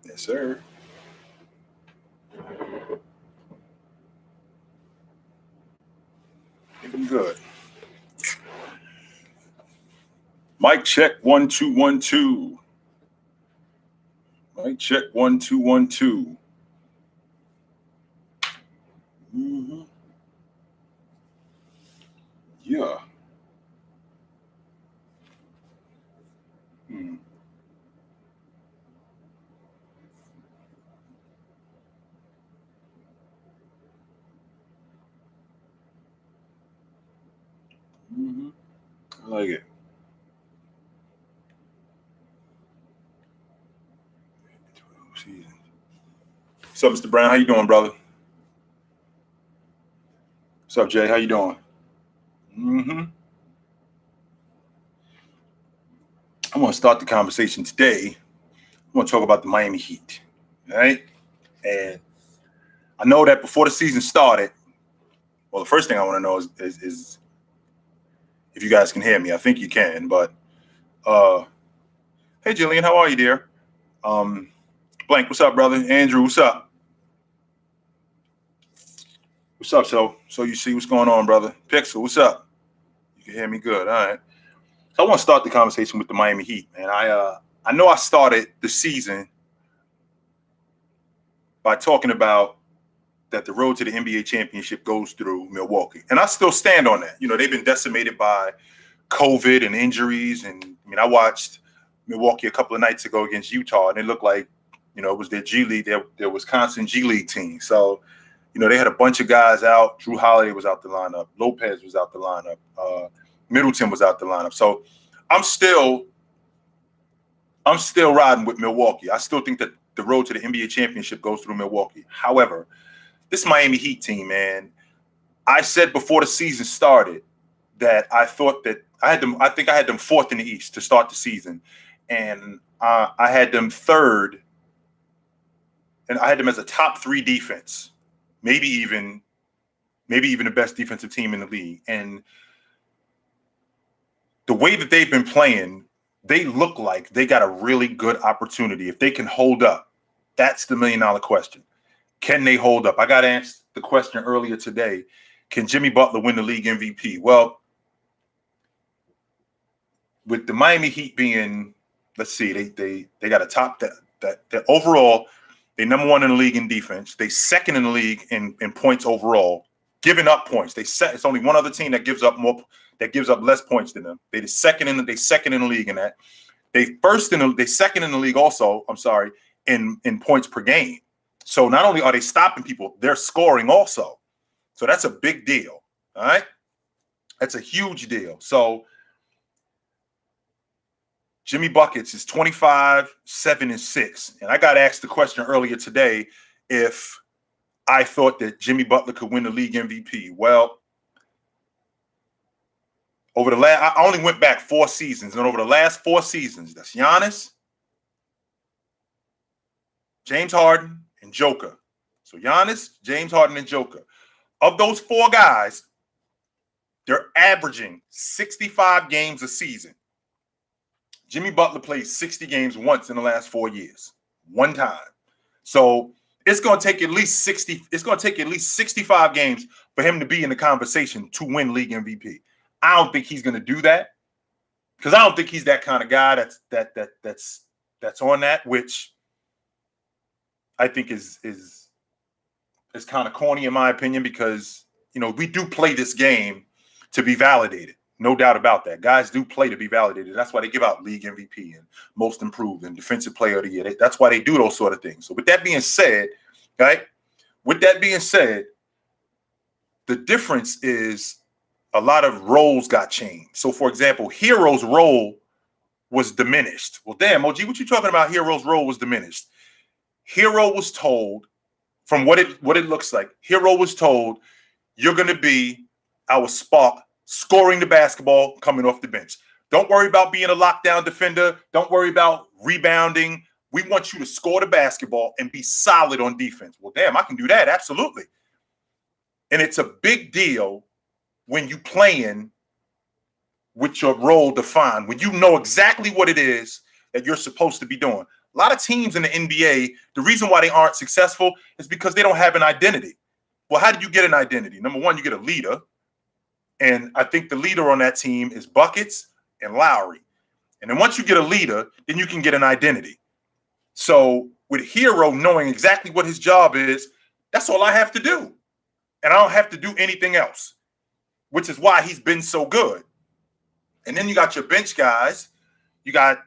Yes, sir. Looking good. Mic check 1 2 1 2. Mic check 1 2 1 2. Mm-hmm. Yeah. Hmm. Mm-hmm. I like it. What's up, Mr. Brown? How you doing, brother? What's up, Jay? How you doing? Mm-hmm. I want to start the conversation today. I want to talk about the Miami Heat. All right? And I know that before the season started, well, the first thing I want to know is if you guys can hear me. I think you can, but hey, Jillian, how are you, dear? Blank, what's up, brother? Andrew, what's up? What's up, so you see what's going on, brother? Pixel, what's up? You can hear me good. All right. So I want to start the conversation with the Miami Heat, man. I know I started the season by talking about that the road to the NBA championship goes through Milwaukee. And I still stand on that. You know, they've been decimated by COVID and injuries. And I mean, I watched Milwaukee a couple of nights ago against Utah, and it looked like, you know, it was their G League, their Wisconsin G League team. So, you know, they had a bunch of guys out. Drew Holiday was out the lineup. Lopez was out the lineup. Middleton was out the lineup. So I'm still riding with Milwaukee. I still think that the road to the NBA championship goes through Milwaukee. However, this Miami Heat team, man, I said before the season started that I thought that I think I had them fourth in the East to start the season. And I had them third, and I had them as a top three defense, maybe even the best defensive team in the league. And the way that they've been playing, they look like they got a really good opportunity. If they can hold up, that's the $1 million question. Can they hold up? I got asked the question earlier today. Can Jimmy Butler win the league MVP? Well, with the Miami Heat being, let's see, they got a top that overall, they number one in the league in defense. They second in the league in points overall, giving up points. It's only one other team that gives up less points than them. They second in the league in that. They second in the league also, I'm sorry, in points per game. So not only are they stopping people, they're scoring also. So that's a big deal. All right. That's a huge deal. So Jimmy Buckets is 25, 7, and 6. And I got asked the question earlier today if I thought that Jimmy Butler could win the league MVP. Well, I only went back 4 seasons. And over the last 4 seasons, that's Giannis, James Harden, and Joker. So Giannis, James Harden, and Joker. Of those 4 guys, they're averaging 65 games a season. Jimmy Butler played 60 games once in the last 4 years. One time. So it's going to take at least 60. It's going to take at least 65 games for him to be in the conversation to win league MVP. I don't think he's going to do that because I don't think he's that kind of guy that's on that, which I think is kind of corny in my opinion because, you know, we do play this game to be validated. No doubt about that. Guys do play to be validated. That's why they give out league MVP and most improved and defensive player of the year. That's why they do those sort of things. So with that being said, right? With that being said, the difference is a lot of roles got changed. So for example, Hero's role was diminished. Well, damn, OG, what you talking about? Hero's role was diminished. Hero was told, from what it looks like, Hero was told, you're going to be our spark, scoring the basketball, coming off the bench. Don't worry about being a lockdown defender. Don't worry about rebounding. We want you to score the basketball and be solid on defense. Well, damn, I can do that. Absolutely. And it's a big deal when you playing with your role defined, when you know exactly what it is that you're supposed to be doing. A lot of teams in the NBA, the reason why they aren't successful is because they don't have an identity. Well, how do you get an identity? Number one, you get a leader. And I think the leader on that team is Buckets and Lowry. And then once you get a leader, then you can get an identity. So with Hero knowing exactly what his job is, that's all I have to do. And I don't have to do anything else, which is why he's been so good. And then you got your bench guys. You got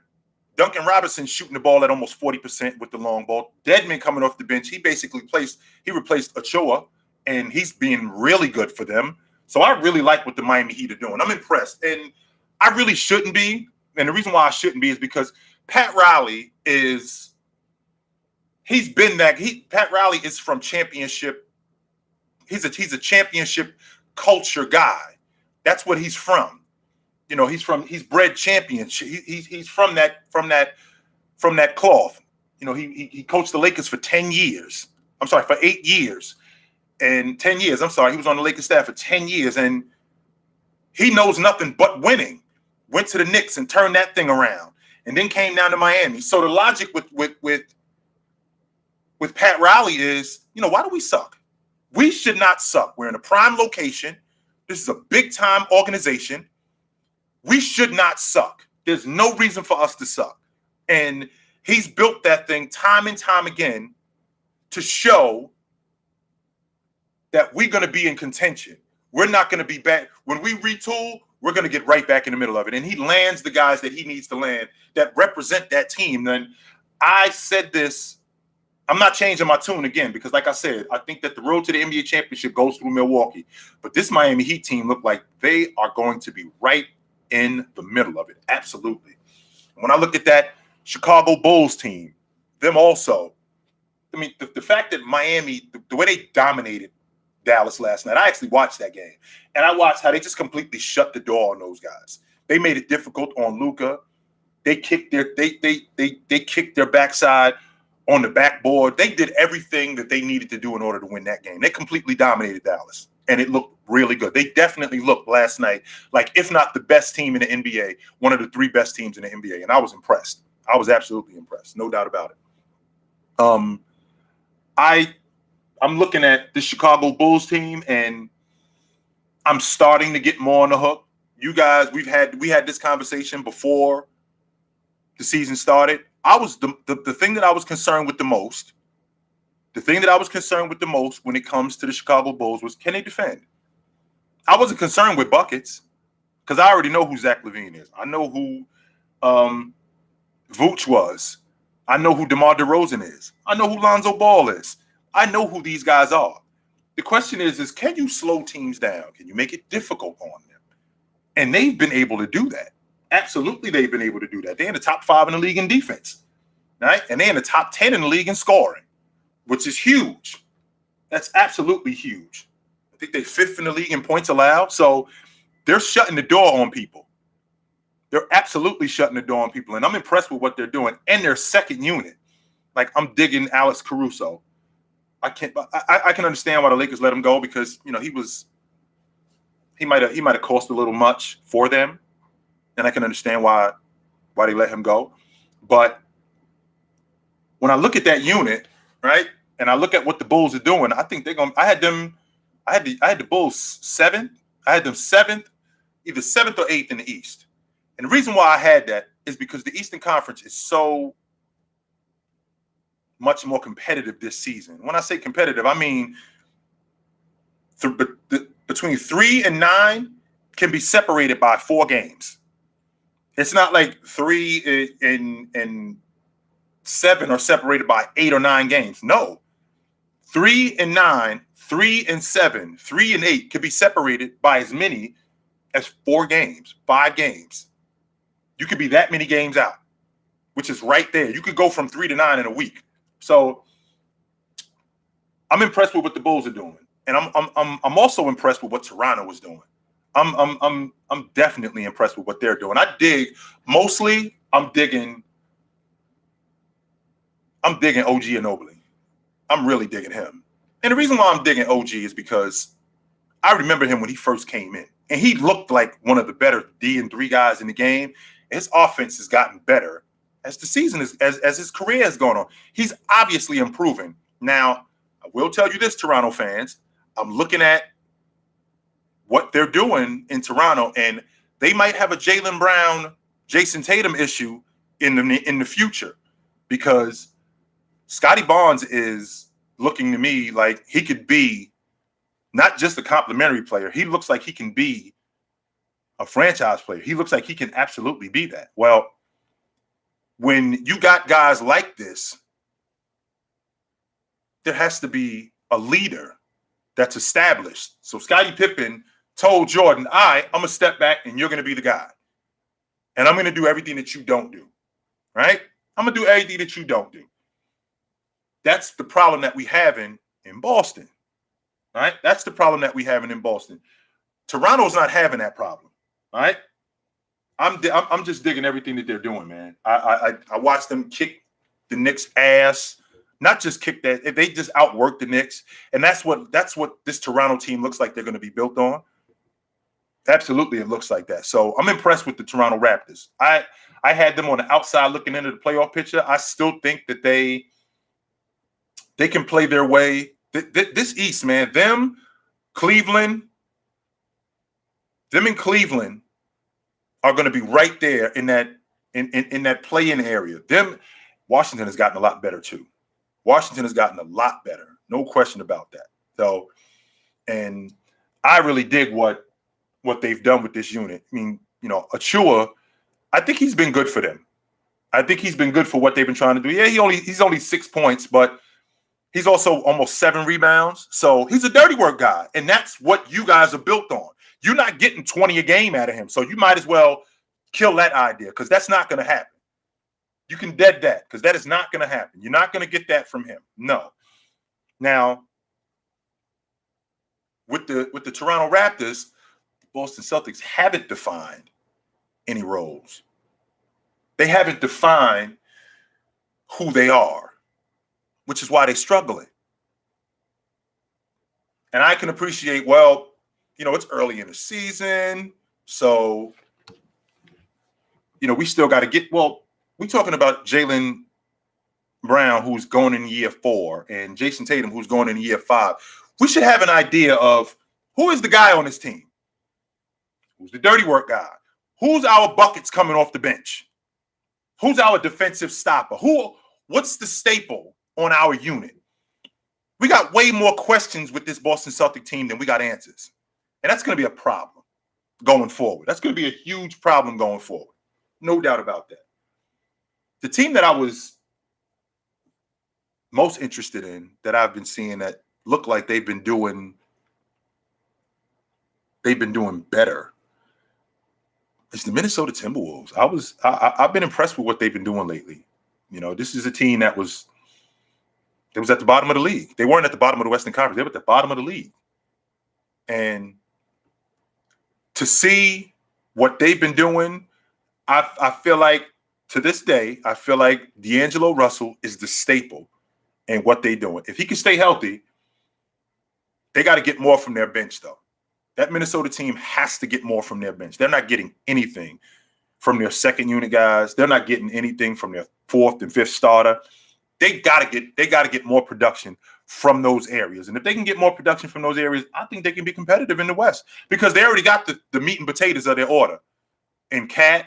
Duncan Robinson shooting the ball at almost 40% with the long ball. Dedmon coming off the bench. He basically replaced Ochoa, and he's being really good for them. So I really like what the Miami Heat are doing. I'm impressed. And I really shouldn't be. And the reason why I shouldn't be is because Pat Riley is Pat Riley is from championship. He's a championship culture guy. That's what he's from. You know, he's bred championship. He's from that cloth. You know, he coached the Lakers for 10 years. I'm sorry, for 8 years. And 10 years, I'm sorry, he was on the Lakers staff for 10 years. And he knows nothing but winning. Went to the Knicks and turned that thing around. And then came down to Miami. So the logic with Pat Riley is, you know, why do we suck? We should not suck. We're in a prime location. This is a big-time organization. We should not suck. There's no reason for us to suck. And he's built that thing time and time again to show that we're going to be in contention. We're not going to be bad. When we retool, we're going to get right back in the middle of it. And he lands the guys that he needs to land that represent that team. Then I said this, I'm not changing my tune again because, like I said, I think that the road to the NBA championship goes through Milwaukee. But this Miami Heat team look like they are going to be right in the middle of it. Absolutely. When I look at that Chicago Bulls team, them also, I mean, the fact that Miami, the way they dominated Dallas last night, I actually watched that game. And I watched how they just completely shut the door on those guys. They made it difficult on Luka. They kicked they kicked their backside on the backboard. They did everything that they needed to do in order to win that game. They completely dominated Dallas. And it looked really good. They definitely looked last night like, if not the best team in the NBA, one of the 3 best teams in the NBA. And I was impressed. I was absolutely impressed. No doubt about it. I'm looking at the Chicago Bulls team, and I'm starting to get more on the hook. You guys, we had this conversation before the season started. I was the thing that I was concerned with the most. The thing that I was concerned with the most when it comes to the Chicago Bulls was, can they defend? I wasn't concerned with buckets because I already know who Zach LaVine is. I know who Vooch was. I know who DeMar DeRozan is. I know who Lonzo Ball is. I know who these guys are. The question is can you slow teams down? Can you make it difficult on them? And they've been able to do that. Absolutely, they've been able to do that. They're in the top 5 in the league in defense, right? And they're in the top 10 in the league in scoring, which is huge. That's absolutely huge. I think they're 5th in the league in points allowed. So they're shutting the door on people. They're absolutely shutting the door on people. And I'm impressed with what they're doing. And their second unit. Like, I'm digging Alex Caruso. I can understand why the Lakers let him go because, you know, he might have cost a little much for them. And I can understand why they let him go. But when I look at that unit, right, and I look at what the Bulls are doing, I think they're going to – I had the Bulls 7th. I had them 7th, either 7th or 8th in the East. And the reason why I had that is because the Eastern Conference is so much more competitive this season. When I say competitive, I mean between 3 and 9 can be separated by 4 games. It's not like 3 and 7 are separated by 8 or 9 games. No. 3 and 9, 3 and 7, 3 and 8 could be separated by as many as 4 games, 5 games. You could be that many games out, which is right there. You could go from 3 to 9 in a week. So I'm impressed with what the Bulls are doing, and I'm also impressed with what Toronto was doing. I'm definitely impressed with what they're doing. I'm digging OG Anunoby. I'm really digging him. And the reason why I'm digging OG is because I remember him when he first came in, and he looked like one of the better D and 3 guys in the game. His offense has gotten better as the season is as his career has gone on. He's obviously improving. Now, I will tell you this, Toronto fans. I'm looking at what they're doing in Toronto, and they might have a Jaylen Brown, Jason Tatum issue in the future, because Scottie Barnes is looking to me like he could be not just a complimentary player. He looks like he can be a franchise player. He looks like he can absolutely be that. Well, when you got guys like this, there has to be a leader that's established. So Scottie Pippen told Jordan, all right, I'm going to step back and you're going to be the guy. And I'm going to do everything that you don't do, right? I'm going to do everything that you don't do. That's the problem that we have in Boston, right? That's the problem that we have in Boston. Toronto's not having that problem, right? I'm just digging everything that they're doing, man. I watched them kick the Knicks' ass. Not just kick that, they just outworked the Knicks, and that's what this Toronto team looks like they're going to be built on. Absolutely, it looks like that. So I'm impressed with the Toronto Raptors. I had them on the outside looking into the playoff picture. I still think that they can play their way. This East, man, them and Cleveland are going to be right there in that play-in area. Washington has gotten a lot better too. Washington has gotten a lot better. No question about that. So, and I really dig what they've done with this unit. I mean, Achua, I think he's been good for them. I think he's been good for what they've been trying to do. Yeah, he's only 6 points, but he's also almost 7 rebounds. So he's a dirty work guy. And that's what you guys are built on. You're not getting 20 a game out of him. So you might as well kill that idea, because that's not going to happen. You can dead that, because that is not going to happen. You're not going to get that from him. No. Now, with the Toronto Raptors, the Boston Celtics haven't defined any roles. They haven't defined who they are, which is why they're struggling. And I can appreciate, well, it's early in the season, so, we still got to get, well, we're talking about Jaylen Brown, who's going in year 4, and Jason Tatum, who's going in year 5. We should have an idea of who is the guy on this team. Who's the dirty work guy? Who's our buckets coming off the bench? Who's our defensive stopper? What's the staple on our unit? We got way more questions with this Boston Celtic team than we got answers. And that's going to be a problem going forward. That's going to be a huge problem going forward. No doubt about that. The team that I was most interested in, that I've been seeing that look like they've been doing better, is the Minnesota Timberwolves. I've been impressed with what they've been doing lately. This is a team that was at the bottom of the league. They weren't at the bottom of the Western Conference. They were at the bottom of the league. And to see what they've been doing, I feel like, to this day, I feel like D'Angelo Russell is the staple in what they're doing. If he can stay healthy, they got to get more from their bench, though. That Minnesota team has to get more from their bench. They're not getting anything from their second unit guys. They're not getting anything from their 4th and 5th starter. They got to get more production from those areas. And if they can get more production from those areas, I think they can be competitive in the West, because they already got the meat and potatoes of their order in Cat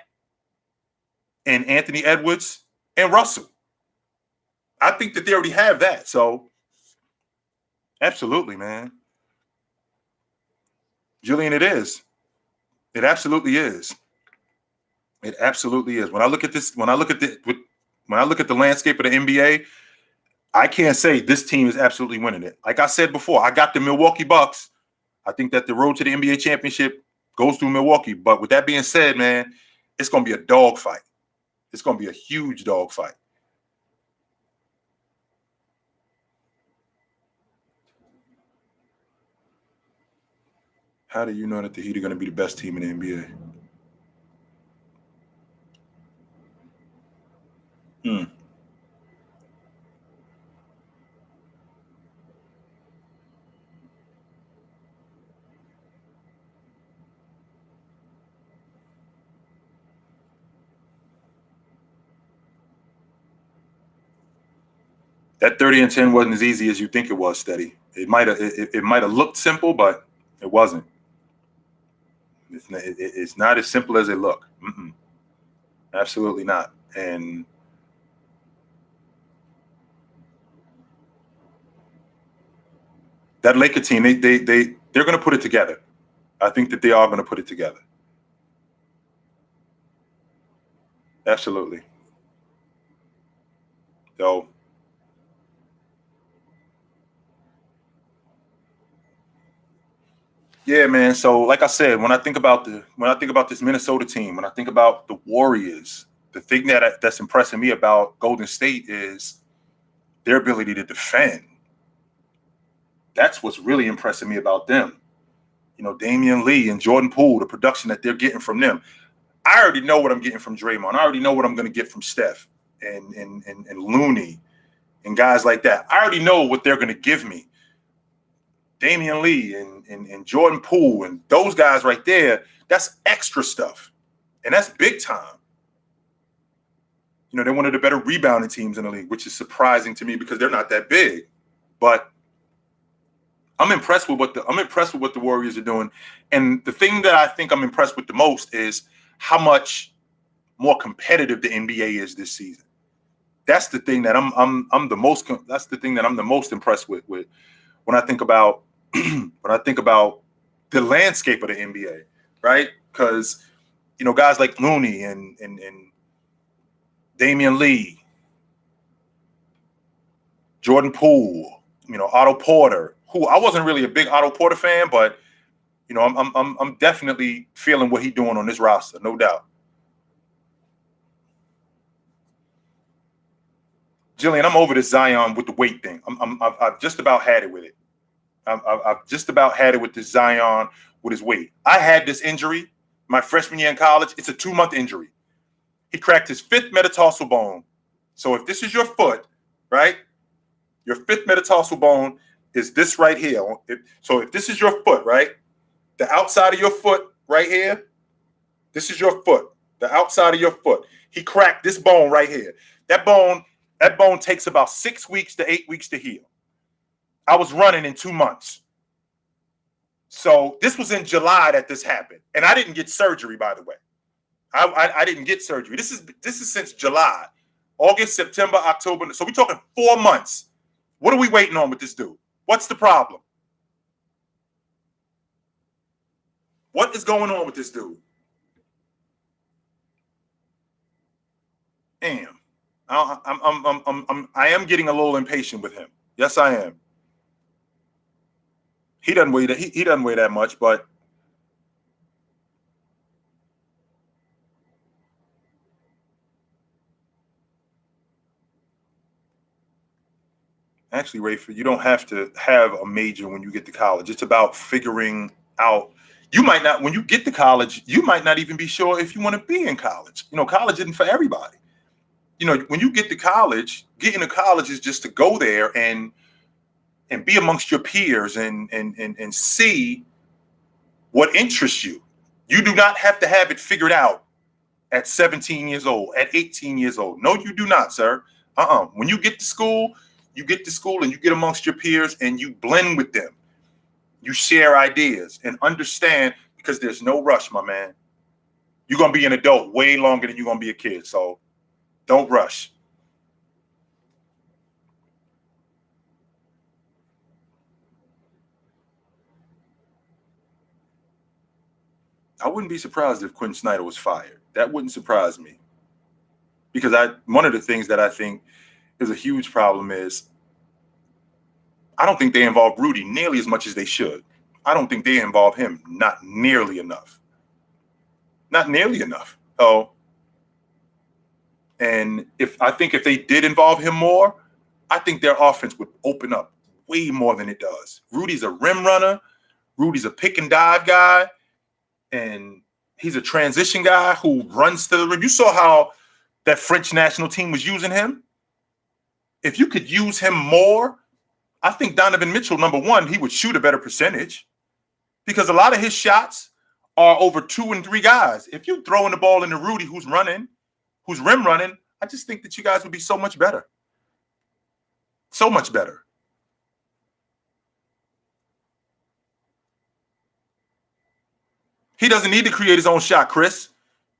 and Anthony Edwards and Russell. I think that they already have that. So, absolutely, man. Julian, it is. It absolutely is. It absolutely is. When I look at the landscape of the NBA, I can't say this team is absolutely winning it. Like I said before, I got the Milwaukee Bucks. I think that the road to the NBA championship goes through Milwaukee. But with that being said, man, it's going to be a dogfight. It's going to be a huge dogfight. How do you know that the Heat are going to be the best team in the NBA? That 30-10 wasn't as easy as you think it was, Steady. It might have looked simple, but it wasn't. It's not as simple as it looked. Absolutely not. And that Laker team, they're going to put it together. I think that they are going to put it together. Absolutely. So, yeah, man. So, like I said, when I think about this Minnesota team, when I think about the Warriors, the thing that's impressing me about Golden State is their ability to defend. That's what's really impressing me about them. You know, Damian Lee and Jordan Poole, the production that they're getting from them. I already know what I'm getting from Draymond. I already know what I'm going to get from Steph and Looney and guys like that. I already know what they're going to give me. Damian Lee and Jordan Poole and those guys right there, that's extra stuff. And that's big time. You know, they're one of the better rebounding teams in the league, which is surprising to me because they're not that big. But I'm impressed with what the Warriors are doing. And the thing that I think I'm impressed with the most is how much more competitive the NBA is this season. That's the thing that I'm the most impressed with when I think about the landscape of the NBA, right? Because, you know, guys like Looney and Damian Lee, Jordan Poole, you know, Otto Porter, who I wasn't really a big Otto Porter fan, but you know, I'm definitely feeling what he's doing on this roster, no doubt. Jillian, I'm over this Zion with the weight thing. I've just about had it with it. I've just about had it with this Zion with his weight. I had this injury my freshman year in college. It's a 2-month injury. He cracked his 5th metatarsal bone. So if this is your foot, right, your 5th metatarsal bone is this right here. So if this is your foot, right, the outside of your foot right here, this is your foot, the outside of your foot. He cracked this bone right here. That bone takes about 6 weeks to 8 weeks to heal. I was running in 2 months. So this was in July that this happened. And I didn't get surgery, by the way. I didn't get surgery. This is since July, August, September, October. So we're talking 4 months. What are we waiting on with this dude? What's the problem? What is going on with this dude? Damn. I am getting a little impatient with him. Yes, I am. He doesn't weigh that much, but actually, Rayford, you don't have to have a major when you get to college. It's about figuring out. When you get to college, you might not even be sure if you want to be in college. You know, college isn't for everybody. You know, when you get to college, getting to college is just to go there and be amongst your peers and see what interests you. You do not have to have it figured out at 17 years old, at 18 years old. No, you do not, sir. When you get to school and you get amongst your peers and you blend with them. You share ideas and understand, because there's no rush, my man. You're going to be an adult way longer than you're going to be a kid. So don't rush. I wouldn't be surprised if Quinn Snyder was fired. That wouldn't surprise me. Because one of the things that I think is a huge problem is I don't think they involve Rudy nearly as much as they should. I don't think they involve him not nearly enough. Not nearly enough. Oh, and if they did involve him more, I think their offense would open up way more than it does. Rudy's a rim runner. Rudy's a pick and dive guy. And he's a transition guy who runs to the rim. You saw how that French national team was using him. If you could use him more, I think Donovan Mitchell, number one, he would shoot a better percentage because a lot of his shots are over 2 and 3 guys. If you throwing the ball into Rudy, who's rim running, I just think that you guys would be so much better. So much better. He doesn't need to create his own shot, Chris.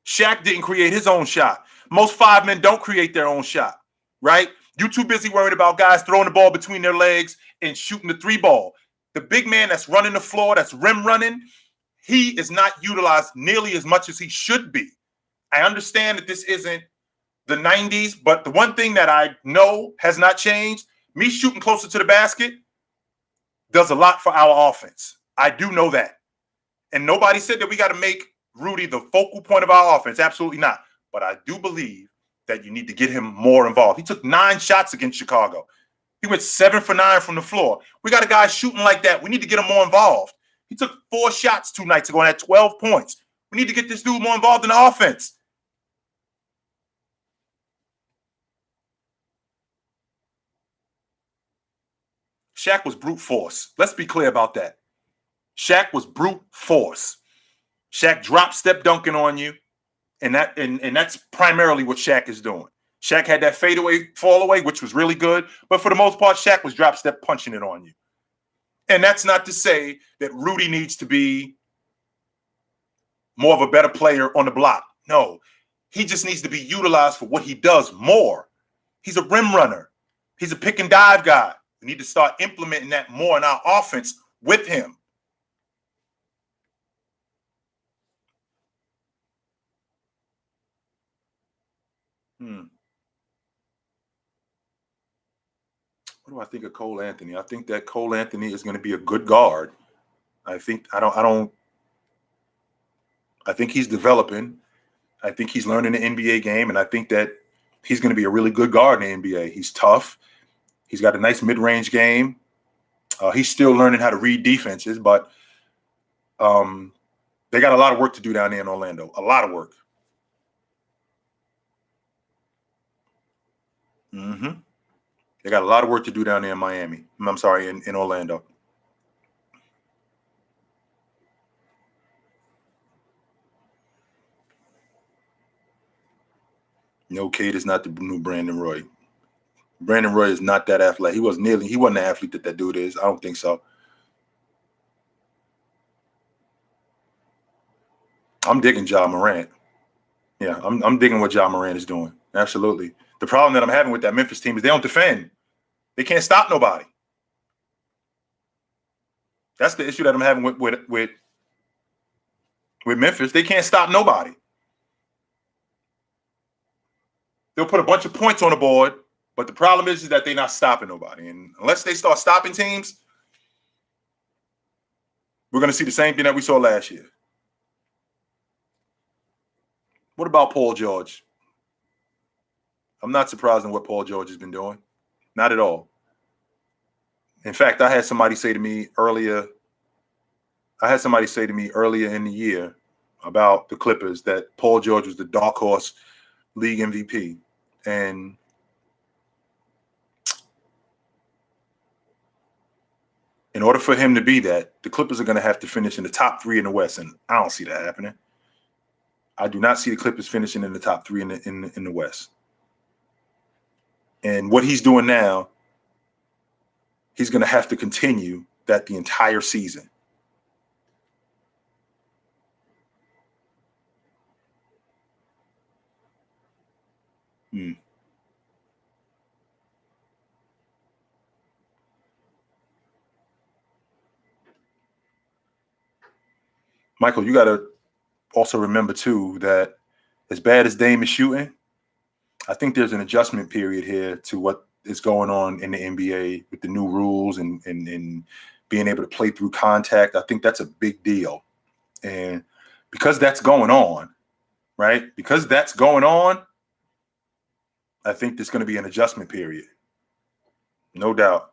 Shaq didn't create his own shot. Most 5 men don't create their own shot, right? You too busy worried about guys throwing the ball between their legs and shooting the 3 ball. The big man that's running the floor, that's rim running, he is not utilized nearly as much as he should be. I understand that this isn't the 90s, but the one thing that I know has not changed, me shooting closer to the basket does a lot for our offense. I do know that. And nobody said that we got to make Rudy the focal point of our offense. Absolutely not. But I do believe that you need to get him more involved. He took 9 shots against Chicago. He went 7 for 9 from the floor. We got a guy shooting like that. We need to get him more involved. He took 4 shots 2 nights ago and had 12 points. We need to get this dude more involved in the offense. Shaq was brute force. Let's be clear about that. Shaq was brute force. Shaq drop step dunking on you, and that's primarily what Shaq is doing. Shaq had that fadeaway fall away, which was really good, but for the most part, Shaq was drop step punching it on you. And that's not to say that Rudy needs to be more of a better player on the block. No, he just needs to be utilized for what he does more. He's a rim runner. He's a pick and dive guy. We need to start implementing that more in our offense with him. What do I think of Cole Anthony? I think that Cole Anthony is going to be a good guard. I think he's developing. I think he's learning the NBA game, and I think that he's going to be a really good guard in the NBA. He's tough. He's got a nice mid-range game. He's still learning how to read defenses, but they got a lot of work to do down there in Orlando. A lot of work. Mm-hmm. They got a lot of work to do down there in Miami. I'm sorry, in Orlando. No, Cade is not the new Brandon Roy. Brandon Roy is not that athletic. He wasn't the athlete that dude is. I don't think so. I'm digging Ja Morant. Yeah, I'm digging what Ja Morant is doing. Absolutely. The problem that I'm having with that Memphis team is they don't defend. They can't stop nobody. That's the issue that I'm having with Memphis. They can't stop nobody. They'll put a bunch of points on the board, but the problem is that they're not stopping nobody. And unless they start stopping teams, we're going to see the same thing that we saw last year. What about Paul George? I'm not surprised in what Paul George has been doing. Not at all. In fact, I had somebody say to me earlier in the year about the Clippers that Paul George was the dark horse league MVP. And in order for him to be that, the Clippers are going to have to finish in the top 3 in the West. And I don't see that happening. I do not see the Clippers finishing in the top 3 in the West. And what he's doing now, he's going to have to continue that the entire season. Michael, you got to also remember, too, that as bad as Dame is shooting, I think there's an adjustment period here to what is going on in the NBA with the new rules and being able to play through contact. I think that's a big deal. And because that's going on, right? Because that's going on, I think there's going to be an adjustment period. No doubt.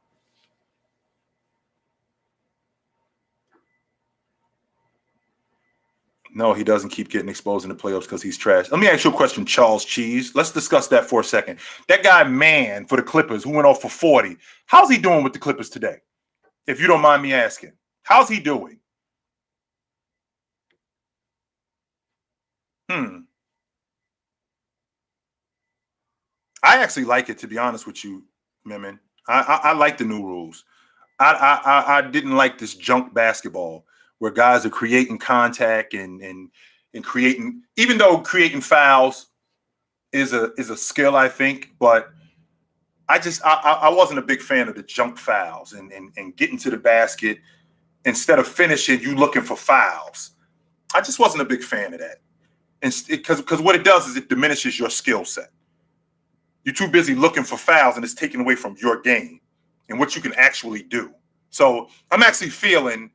No, he doesn't keep getting exposed in the playoffs because he's trash. Let me ask you a question, Charles Cheese. Let's discuss that for a second. That guy, man, for the Clippers, who went off for 40, how's he doing with the Clippers today? If you don't mind me asking. How's he doing? I actually like it, to be honest with you, Memon. I like the new rules. I didn't like this junk basketball where guys are creating contact and creating, even though creating fouls is a skill, I think, but I wasn't a big fan of the junk fouls and getting to the basket instead of finishing, you looking for fouls. I just wasn't a big fan of that. And because what it does is it diminishes your skill set. You're too busy looking for fouls and it's taken away from your game and what you can actually do. So I'm actually feeling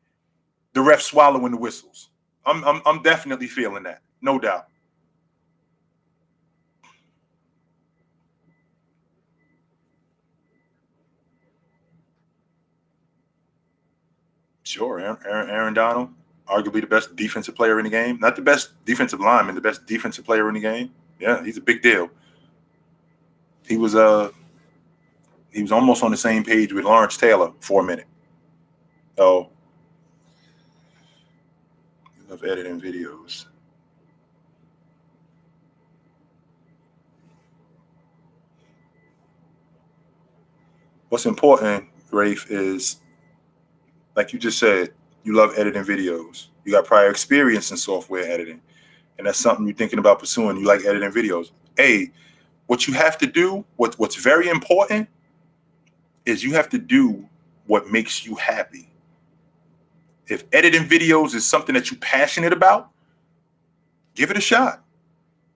the ref swallowing the whistles. I'm definitely feeling that, no doubt. Sure, Aaron Donald, arguably the best defensive player in the game. Not the best defensive lineman, the best defensive player in the game. Yeah, he's a big deal. He was almost on the same page with Lawrence Taylor for a minute. So, I love editing videos. What's important, Rafe, is like you just said, you love editing videos. You got prior experience in software editing, and that's something you're thinking about pursuing. You like editing videos. Hey, what you have to do, what's very important, is you have to do what makes you happy. If editing videos is something that you're passionate about, give it a shot.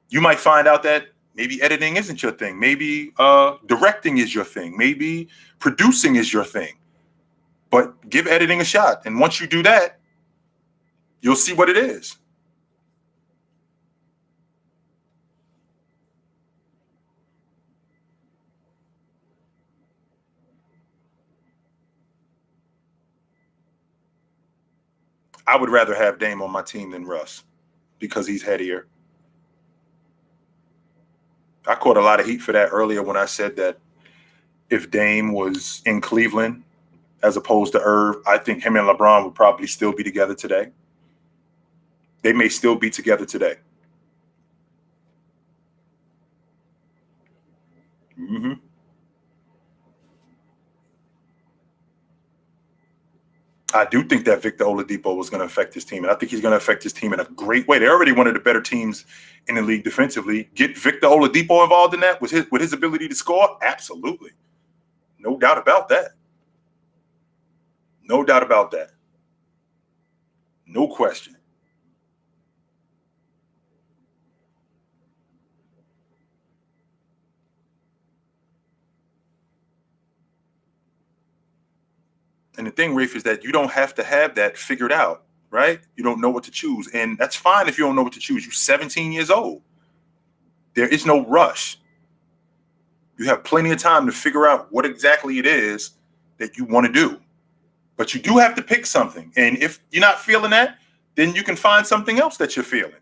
You might find out that maybe editing isn't your thing. Maybe directing is your thing. Maybe producing is your thing. But give editing a shot. And once you do that, you'll see what it is. I would rather have Dame on my team than Russ because he's headier. I caught a lot of heat for that earlier when I said that if Dame was in Cleveland as opposed to Irv, I think him and LeBron would probably still be together today. They may still be together today. Mm-hmm. I do think that Victor Oladipo was going to affect his team, and I think he's going to affect his team in a great way. They're already one of the better teams in the league defensively. Get Victor Oladipo involved in that with his ability to score, absolutely, no doubt about that. No doubt about that. No question. And the thing, Rafe, is that you don't have to have that figured out, right? You don't know what to choose, and that's fine if you don't know what to choose. You're 17 years old. There is no rush. You have plenty of time to figure out what exactly it is that you want to do. But you do have to pick something. And if you're not feeling that, then you can find something else that you're feeling.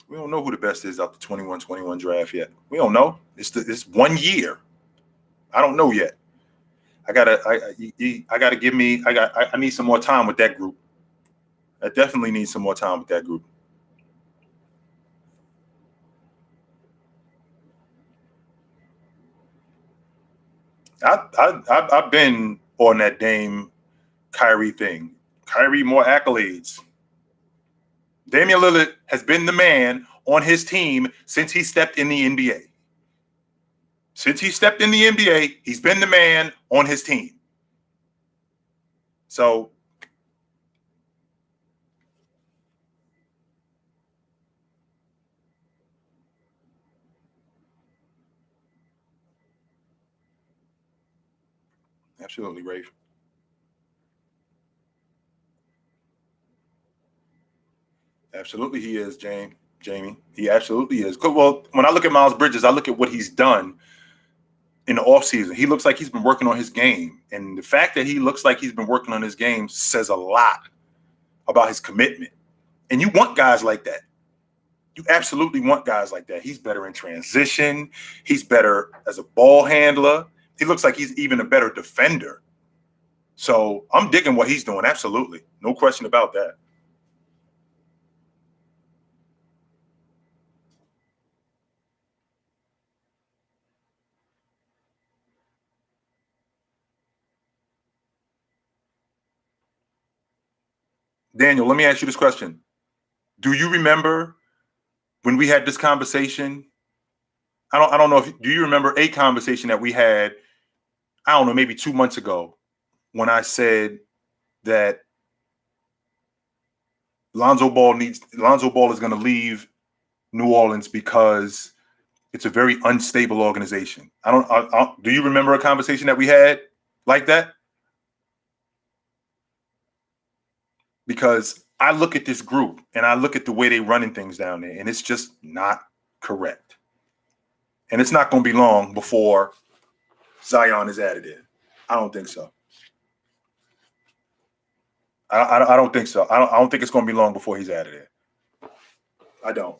We don't know who the best is out the 21-21 draft yet. We don't know. It's 1 year. I don't know yet. I need some more time with that group. I definitely need some more time with that group. I've been on that Dame Kyrie thing. Kyrie more accolades. Damian Lillard has been the man on his team since he stepped in the NBA. Since he stepped in the NBA, he's been the man on his team. So absolutely, Rafe. Absolutely, he is, Jamie. He absolutely is. Well, when I look at Miles Bridges, I look at what he's done in the offseason. He looks like he's been working on his game. And the fact that he looks like he's been working on his game says a lot about his commitment. And you want guys like that. You absolutely want guys like that. He's better in transition. He's better as a ball handler. He looks like he's even a better defender. So I'm digging what he's doing. Absolutely. No question about that. Daniel, let me ask you this question. Do you remember when we had this conversation? I don't know do you remember a conversation that we had, I don't know, maybe 2 months ago, when I said that Lonzo Ball is going to leave New Orleans because it's a very unstable organization. Do you remember a conversation that we had like that? Because I look at this group and I look at the way they're running things down there, and it's just not correct. And it's not going to be long before Zion is added in. I don't think so. I don't think so. I don't think it's going to be long before he's added in. I don't.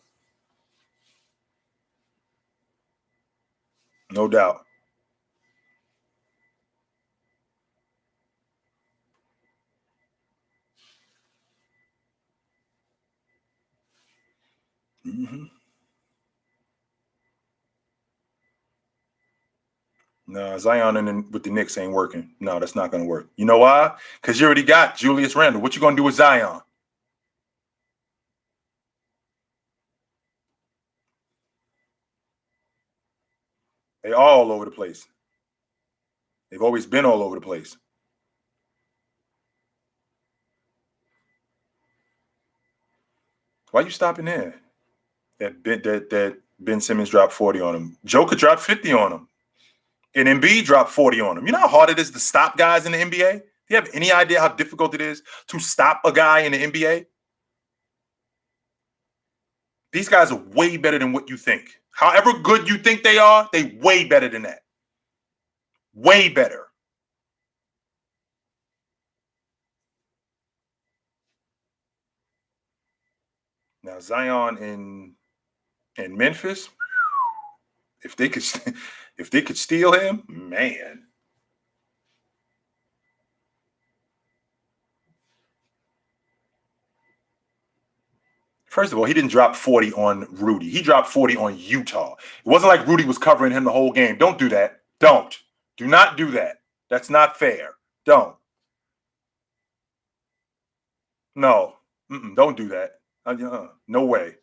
No doubt. Mm-hmm. No, Zion with the Knicks ain't working. No, that's not going to work. You know why? Because you already got Julius Randle. What you going to do with Zion? They all over the place. They've always been all over the place. Why you stopping there? That Ben Simmons dropped 40 on him. Joker dropped 50 on him. And Embiid dropped 40 on him. You know how hard it is to stop guys in the NBA? Do you have any idea how difficult it is to stop a guy in the NBA? These guys are way better than what you think. However good you think they are, they way better than that. Way better. Now Zion in Memphis, if they could steal him, man. First of all, he didn't drop 40 on Rudy. He dropped 40 on Utah. It wasn't like Rudy was covering him the whole game. Don't do that. Don't. Do not do that. That's not fair. Don't. No. Don't do that. No way.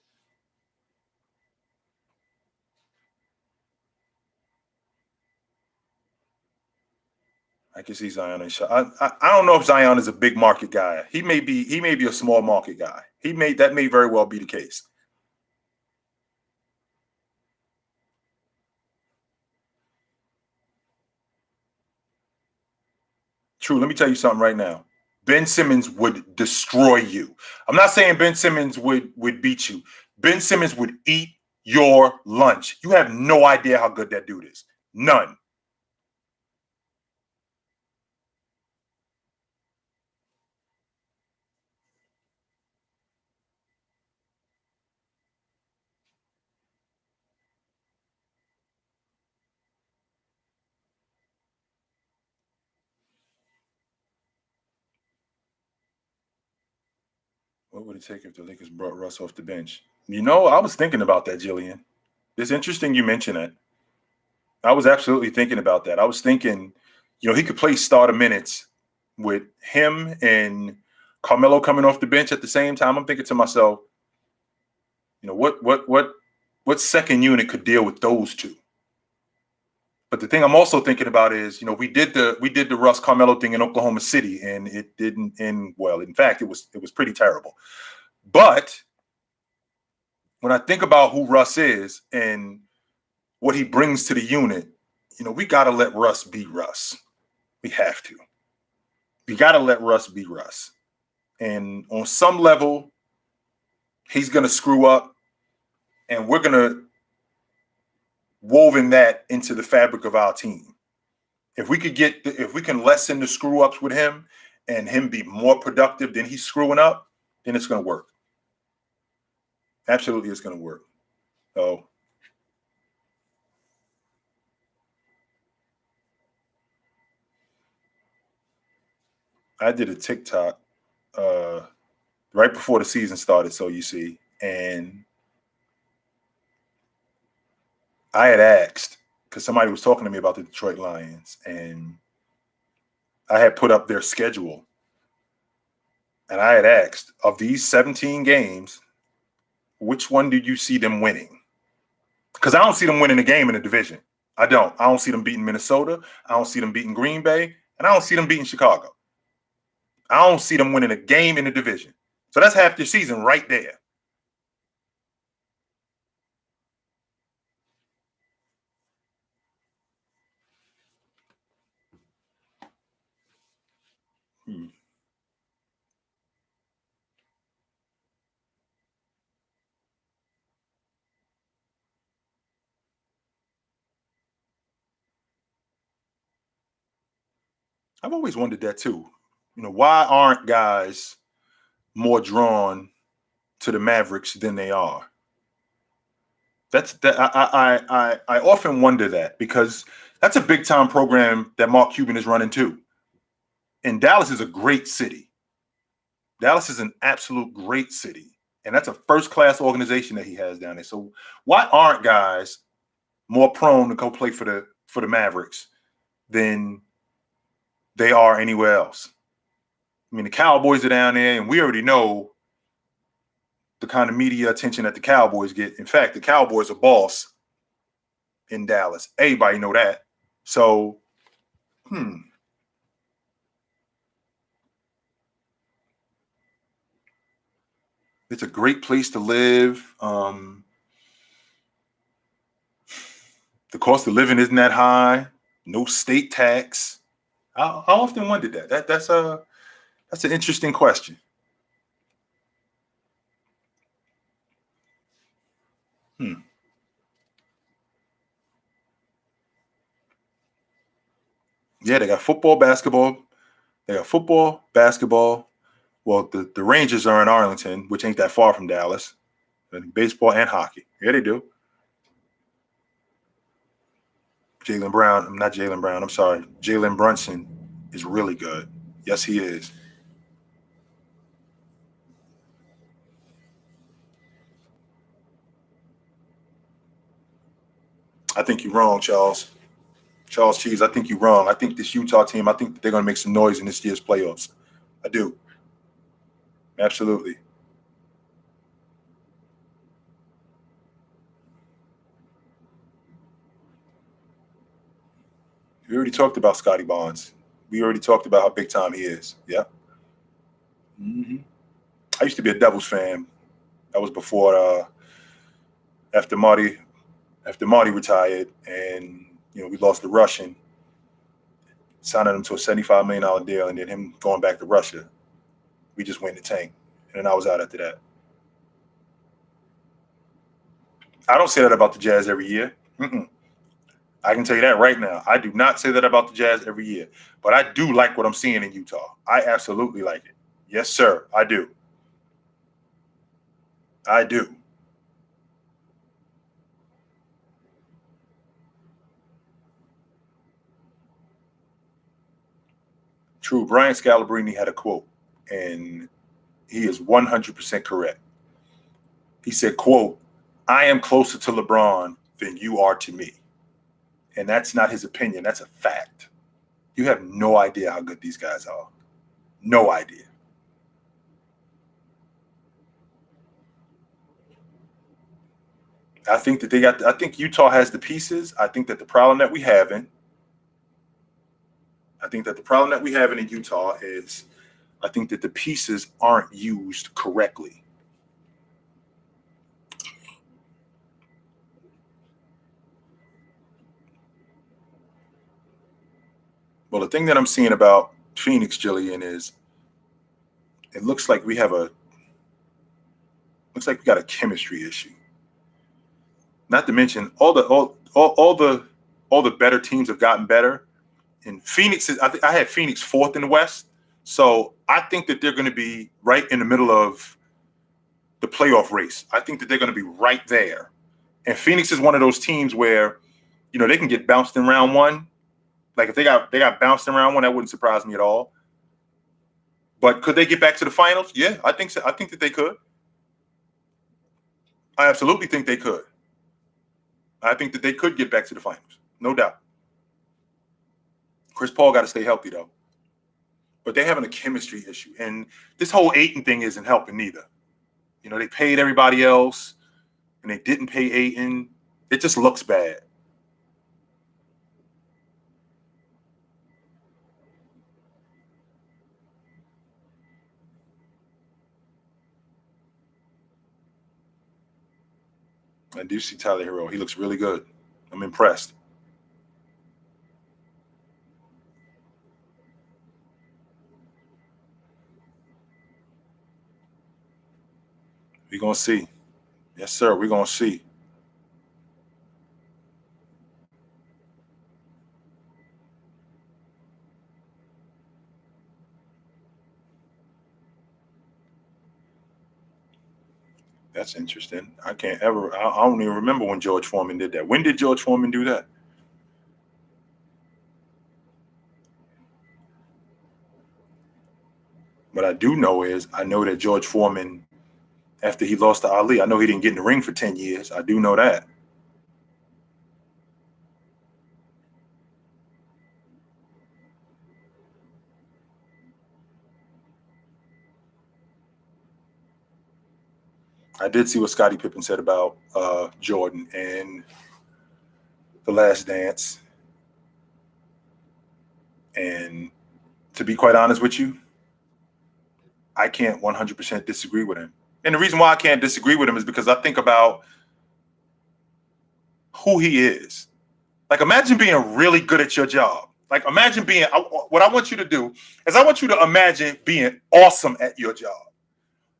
I can see Zion and I don't know if Zion is a big market guy. He may be a small market guy. That may very well be the case. True. Let me tell you something right now. Ben Simmons would destroy you. I'm not saying Ben Simmons would beat you. Ben Simmons would eat your lunch. You have no idea how good that dude is. None. What would it take if the Lakers brought Russ off the bench? You know, I was thinking about that, Jillian. It's interesting you mention it. I was absolutely thinking about that. I was thinking, he could play starter minutes with him and Carmelo coming off the bench at the same time. I'm thinking to myself, what second unit could deal with those two? But the thing I'm also thinking about is, we did the Russ Carmelo thing in Oklahoma City, and it didn't end well. In fact, it was pretty terrible. But when I think about who Russ is and what he brings to the unit, we got to let Russ be Russ. We have to. We got to let Russ be Russ. And on some level, he's going to screw up, and we're going to woven that into the fabric of our team. If we can lessen the screw ups with him and him be more productive than he's screwing up, then it's going to work. Absolutely, it's going to work. So, I did a TikTok right before the season started, so you see, and I had asked because somebody was talking to me about the Detroit Lions, and I had put up their schedule, and I had asked, of these 17 games, which one did you see them winning? Because I don't see them winning a game in the division. I don't. I don't see them beating Minnesota. I don't see them beating Green Bay, and I don't see them beating Chicago. I don't see them winning a game in the division. So that's half their season right there. Hmm. I've always wondered that too. Why aren't guys more drawn to the Mavericks than they are? That's that I often wonder that because that's a big time program that Mark Cuban is running too. And Dallas is a great city. Dallas is an absolute great city. And that's a first class organization that he has down there. So why aren't guys more prone to go play for the Mavericks than they are anywhere else? I mean, the Cowboys are down there, and we already know the kind of media attention that the Cowboys get. In fact, the Cowboys are boss in Dallas. Everybody know that. So, it's a great place to live. The cost of living isn't that high. No state tax. I often wondered that. That's an interesting question. Hmm. Yeah, they got football, basketball. They got football, basketball. Well, the Rangers are in Arlington, which ain't that far from Dallas. And baseball and hockey. Yeah, they do. Jalen Brown. I'm not Jalen Brown. I'm sorry. Jalen Brunson is really good. Yes, he is. I think you're wrong, Charles. Charles Cheese, I think you're wrong. I think this Utah team, I think they're going to make some noise in this year's playoffs. I do. Absolutely. We already talked about Scotty Barnes. We already talked about how big time he is. Yeah. Hmm. I used to be a Devils fan. That was before after Marty retired, and we lost the Russian, signing him to a $75 million deal, and then him going back to Russia. We just went in the tank, and then I was out after that. I don't say that about the Jazz every year. Mm-mm. I can tell you that right now. I do not say that about the Jazz every year, but I do like what I'm seeing in Utah. I absolutely like it. Yes, sir. I do. I do. True. Brian Scalabrine had a quote, and he is 100% correct. He said, quote, I am closer to LeBron than you are to me. And that's not his opinion. That's a fact. You have no idea how good these guys are. No idea. I think Utah has the pieces. I think that the problem that we have in I think that the problem that we have in Utah is I think that the pieces aren't used correctly. Well, the thing that I'm seeing about Phoenix, Jillian, is it looks like we got a chemistry issue. Not to mention all the better teams have gotten better. And Phoenix is I had Phoenix fourth in the West. So I think that they're going to be right in the middle of the playoff race. I think that they're going to be right there. And Phoenix is one of those teams where, they can get bounced in round one. Like if they got bounced in round one, that wouldn't surprise me at all. But could they get back to the finals? Yeah, I think so. I think that they could. I absolutely think they could. I think that they could get back to the finals. No doubt. Chris Paul got to stay healthy, though. But they're having a chemistry issue. And this whole Ayton thing isn't helping neither. You know, they paid everybody else, and they didn't pay Ayton. It just looks bad. I do see Tyler Hero. He looks really good. I'm impressed. We're going to see. Yes, sir. We're going to see. That's interesting. I can't ever, I don't even remember when George Foreman did that. When did George Foreman do that? What I do know is I know that George Foreman, after he lost to Ali, I know he didn't get in the ring for 10 years. I do know that. I did see what Scottie Pippen said about Jordan and The Last Dance. And to be quite honest with you, I can't 100% disagree with him. And the reason why I can't disagree with him is because I think about who he is. Like, imagine being really good at your job. Like, imagine being, what I want you to do is I want you to imagine being awesome at your job.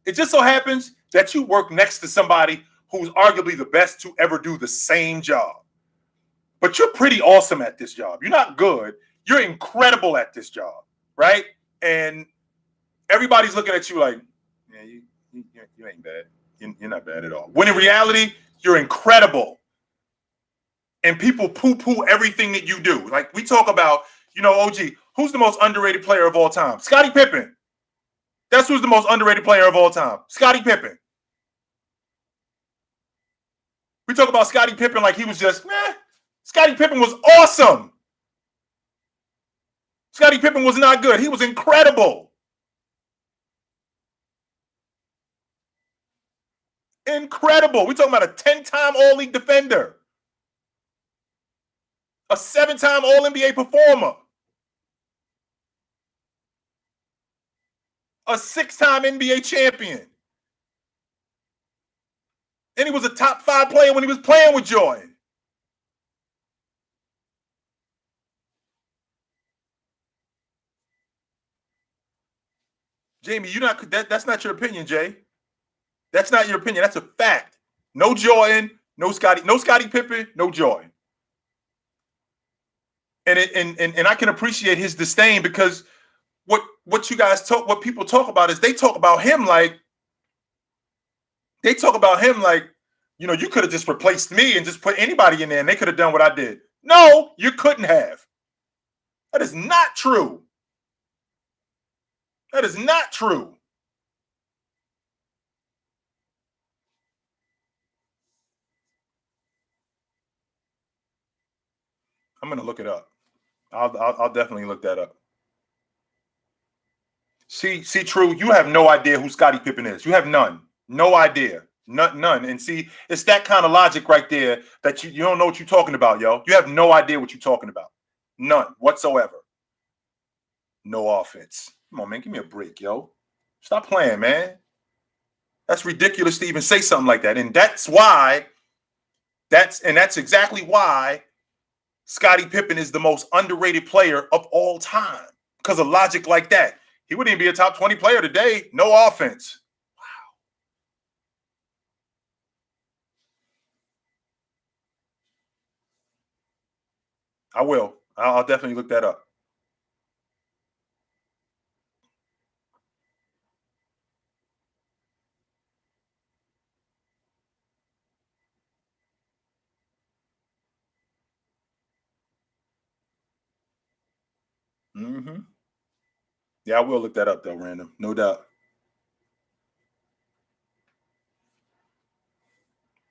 It just so happens that you work next to somebody who's arguably the best to ever do the same job. But you're pretty awesome at this job. You're not good. You're incredible at this job, right? And everybody's looking at you like, yeah, you ain't bad. You're not bad at all. When in reality, you're incredible. And people poo-poo everything that you do. Like, we talk about, OG, who's the most underrated player of all time? Scottie Pippen. That's who's the most underrated player of all time. Scottie Pippen. We talk about Scottie Pippen like he was just, Scottie Pippen was awesome. Scottie Pippen was not good. He was incredible. Incredible. We're talking about a 10-time All-League defender, a 7-time All-NBA performer, a 6-time NBA champion. And he was a top 5 player when he was playing with Jordan. Jamie, that's not your opinion, Jay. That's not your opinion. That's a fact. No Jordan, no Scottie Pippen, no Jordan. And I can appreciate his disdain because what you guys talk, what people talk about is they talk about him like, you could have just replaced me and just put anybody in there and they could have done what I did. No, you couldn't have. That is not true. That is not true. I'm gonna look it up. I'll definitely look that up. See, True, you have no idea who Scottie Pippen is. You have none. No idea. None. And see, it's that kind of logic right there that you don't know what you're talking about, yo. You have no idea what you're talking about. None whatsoever. No offense. Come on, man. Give me a break, yo. Stop playing, man. That's ridiculous to even say something like that. And that's exactly why Scottie Pippen is the most underrated player of all time. Because of logic like that. He wouldn't even be a top 20 player today. No offense. I will. I'll definitely look that up. Mm-hmm. Yeah, I will look that up though, random. No doubt.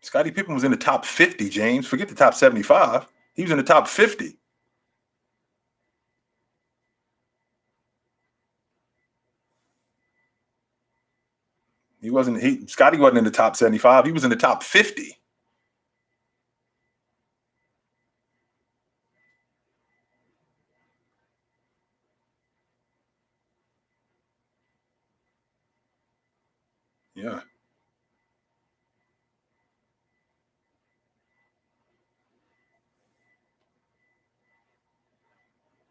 Scottie Pippen was in the top 50, James. Forget the top 75. He was in the top 50. Scottie wasn't in the top 75. He was in the top 50. Yeah.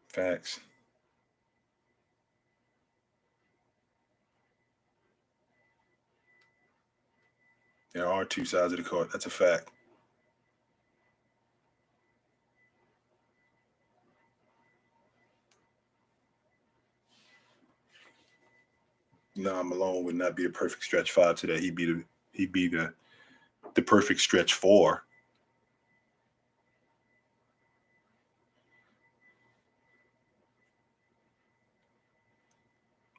Facts. There are two sides of the court. That's a fact. No, Malone would not be a perfect stretch five today. He'd be the perfect stretch four.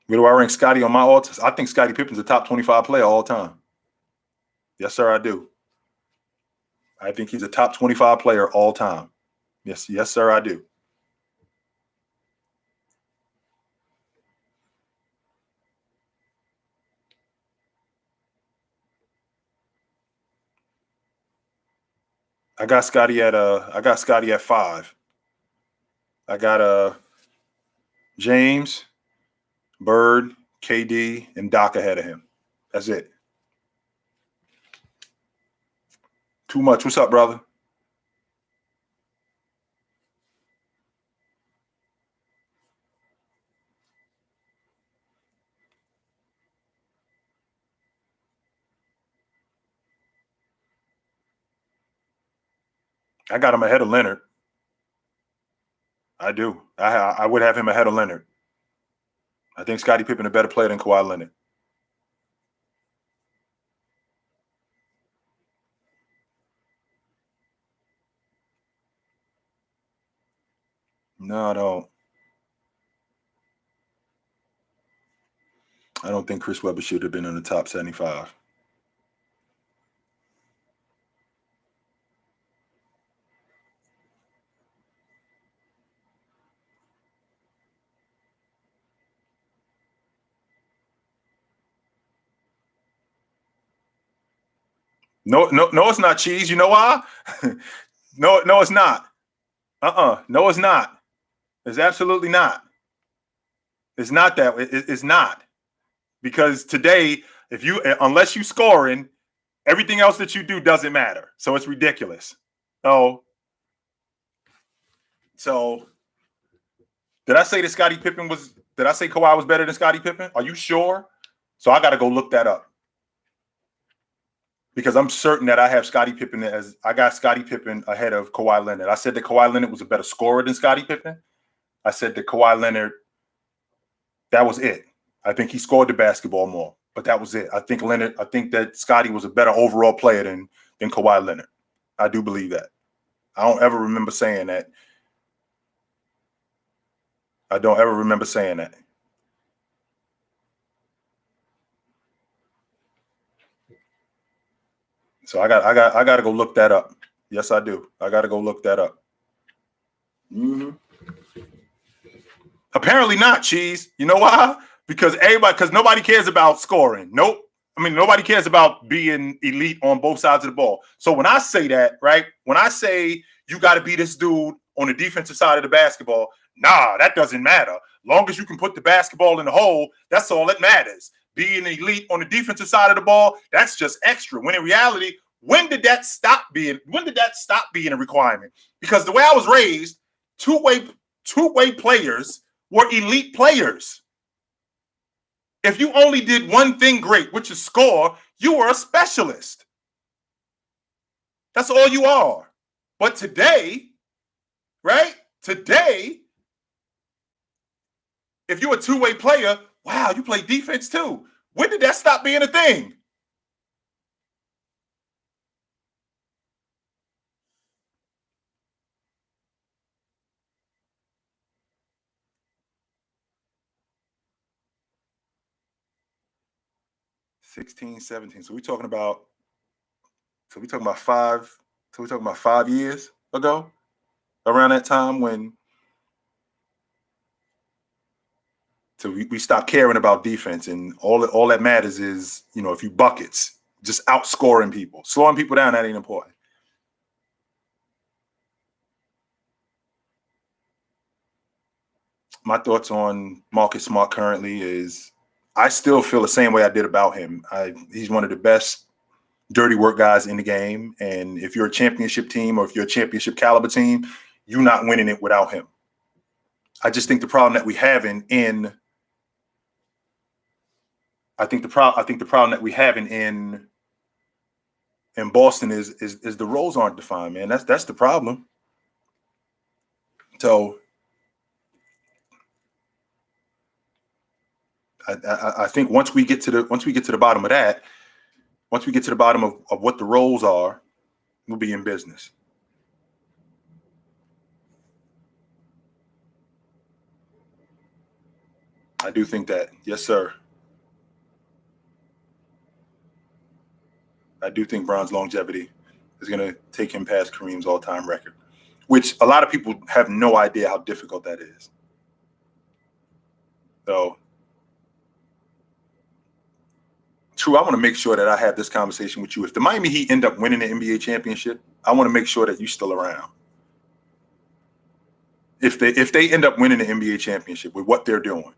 Where do I rank Scottie on my all time? I think Scottie Pippen's a top 25 player all time. Yes, sir, I do. I think he's a top 25 player all time. Yes, sir, I do. I got Scottie at 5. I got James, Bird, KD, and Doc ahead of him. That's it. Too much. What's up, brother? I got him ahead of Leonard. I do. I would have him ahead of Leonard. I think Scottie Pippen a better player than Kawhi Leonard. No, I don't. I don't think Chris Webber should have been in the top 75. No, it's not, Cheese. You know why? No, it's not. No, it's not. It's absolutely not. It's not that. It's not. Because today, unless you scoring, everything else that you do doesn't matter. So it's ridiculous. So did I say that Scottie Pippen was? Did I say Kawhi was better than Scottie Pippen? Are you sure? So I got to go look that up because I'm certain that I have Scottie Pippen I got Scottie Pippen ahead of Kawhi Leonard. I said that Kawhi Leonard was a better scorer than Scottie Pippen. I said that Kawhi Leonard, that was it. I think he scored the basketball more, but that was it. I think that Scottie was a better overall player than Kawhi Leonard. I do believe that. I don't ever remember saying that. I don't ever remember saying that. So I got to go look that up. Yes, I do. I got to go look that up. Mm-hmm. Apparently not, Cheese. You know why? Because nobody cares about scoring. Nope. I mean, nobody cares about being elite on both sides of the ball. So when I say that, right? When I say you got to be this dude on the defensive side of the basketball, nah, that doesn't matter. Long as you can put the basketball in the hole, that's all that matters. Being elite on the defensive side of the ball, that's just extra. When in reality, when did that stop being a requirement? Because the way I was raised, two-way players were elite players. If you only did one thing great, which is score, you were a specialist. That's all you are. But today, right? Today, if you're a two-way player, wow, you play defense too. When did that stop being a thing? 16, 17. So we're talking about 5 years ago, around that time when we stopped caring about defense, and all that matters is, if you buckets, just outscoring people. Slowing people down, that ain't important. My thoughts on Marcus Smart currently is I still feel the same way I did about him. He's one of the best dirty work guys in the game. And if you're a championship team or if you're a championship caliber team, you're not winning it without him. I just think the problem that we have in Boston is the roles aren't defined, man. That's the problem. So I think once we get to the bottom of that, once we get to the bottom of what the roles are, we'll be in business. I do think that. Yes, sir. I do think Bron's longevity is going to take him past Kareem's all-time record, which a lot of people have no idea how difficult that is. So, True, I want to make sure that I have this conversation with you. If the Miami Heat end up winning the NBA championship, I want to make sure that you're still around. If they end up winning the NBA championship with what they're doing.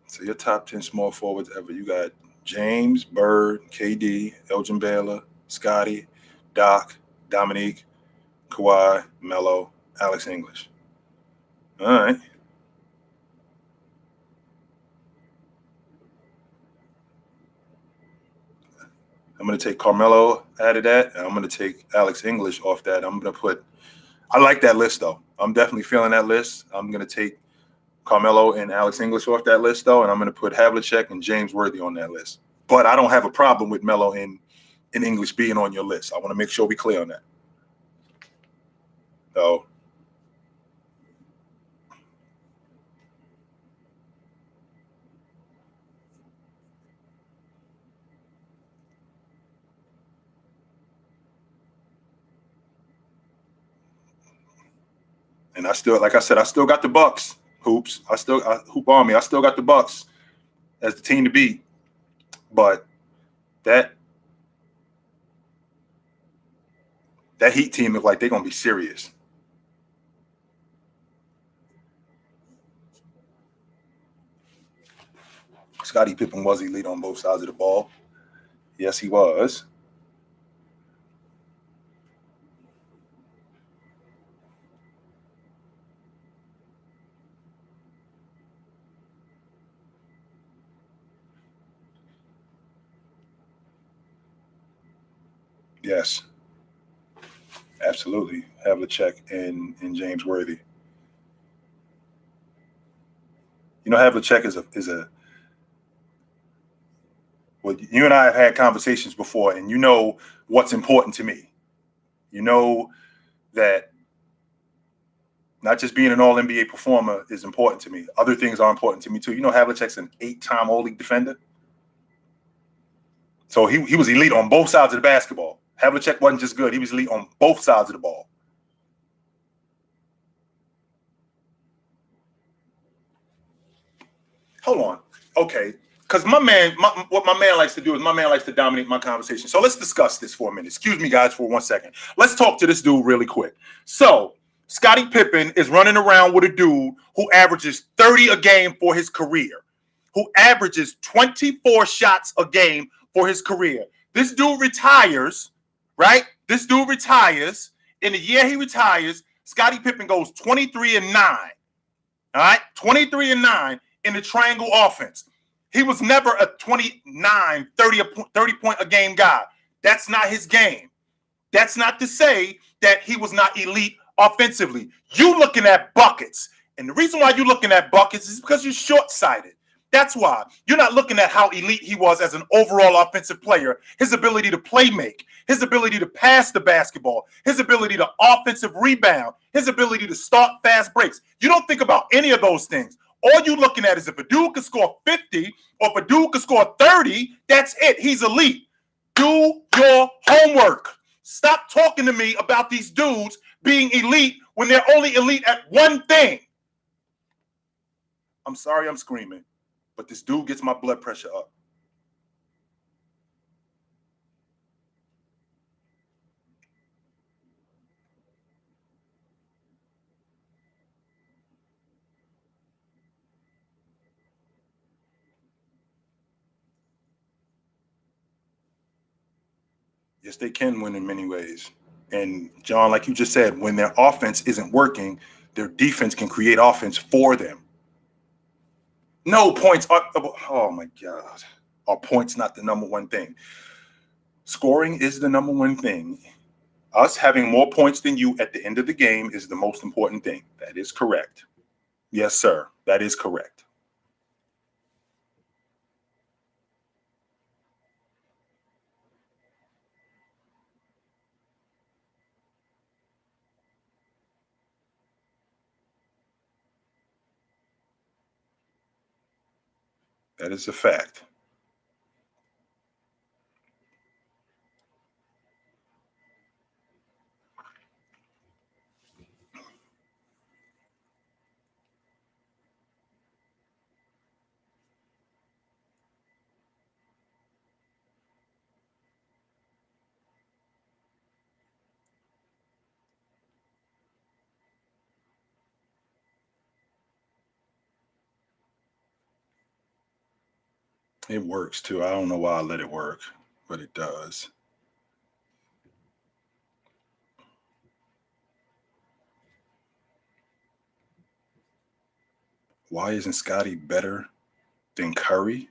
So your top 10 small forwards ever. You got James, Bird, KD, Elgin Baylor, Scottie, Doc, Dominique, Kawhi, Melo, Alex English. All right. I'm going to take Carmelo out of that, and I'm going to take Alex English off that. I'm going to put – I like that list, though. I'm definitely feeling that list. I'm going to take Carmelo and Alex English off that list, though, and I'm going to put Havlicek and James Worthy on that list. But I don't have a problem with Melo and English being on your list. I want to make sure we're clear on that. So – and I still, like I said, I still got the Bucks. Hoop Army. I still got the Bucks as the team to beat. But that Heat team look like they're gonna be serious. Scottie Pippen was elite on both sides of the ball. Yes, he was. Yes, absolutely. Havlicek and James Worthy. Havlicek is a. Well, you and I have had conversations before, and you know what's important to me. You know that not just being an All-NBA performer is important to me. Other things are important to me too. Havlicek's an 8-time All-League defender. So he was elite on both sides of the basketball. Havlicek wasn't just good. He was elite on both sides of the ball. Hold on. Okay. Because what my man likes to do is my man likes to dominate my conversation. So let's discuss this for a minute. Excuse me, guys, for 1 second. Let's talk to this dude really quick. So Scottie Pippen is running around with a dude who averages 30 a game for his career, who averages 24 shots a game for his career. This dude retires, right? This dude retires. In the year he retires, Scottie Pippen goes 23-9. All right? 23-9 in the triangle offense. He was never a 29, 30 point a game guy. That's not his game. That's not to say that he was not elite offensively. You looking at buckets. And the reason why you're looking at buckets is because you're short-sighted. That's why you're not looking at how elite he was as an overall offensive player, his ability to play make, his ability to pass the basketball, his ability to offensive rebound, his ability to start fast breaks. You don't think about any of those things. All you're looking at is if a dude can score 50 or if a dude can score 30, that's it. He's elite. Do your homework. Stop talking to me about these dudes being elite when they're only elite at one thing. I'm sorry I'm screaming, but this dude gets my blood pressure up. Yes, they can win in many ways. And John, like you just said, when their offense isn't working, their defense can create offense for them. No points. Oh my God. Are points not the number one thing? Scoring is the number one thing. Us having more points than you at the end of the game is the most important thing. That is correct. Yes, sir. That is correct. That is a fact. It works too. I don't know why I let it work, but it does. Why isn't Scottie better than Curry?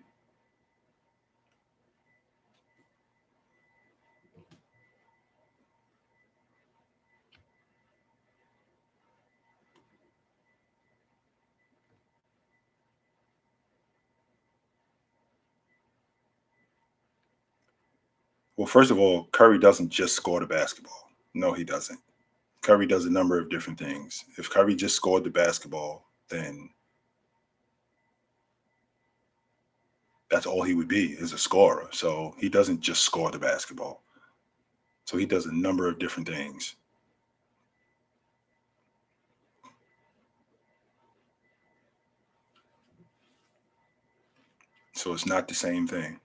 Well, first of all, Curry doesn't just score the basketball. No, he doesn't. Curry does a number of different things. If Curry just scored the basketball, then that's all he would be, is a scorer. So he doesn't just score the basketball. So he does a number of different things. So it's not the same thing.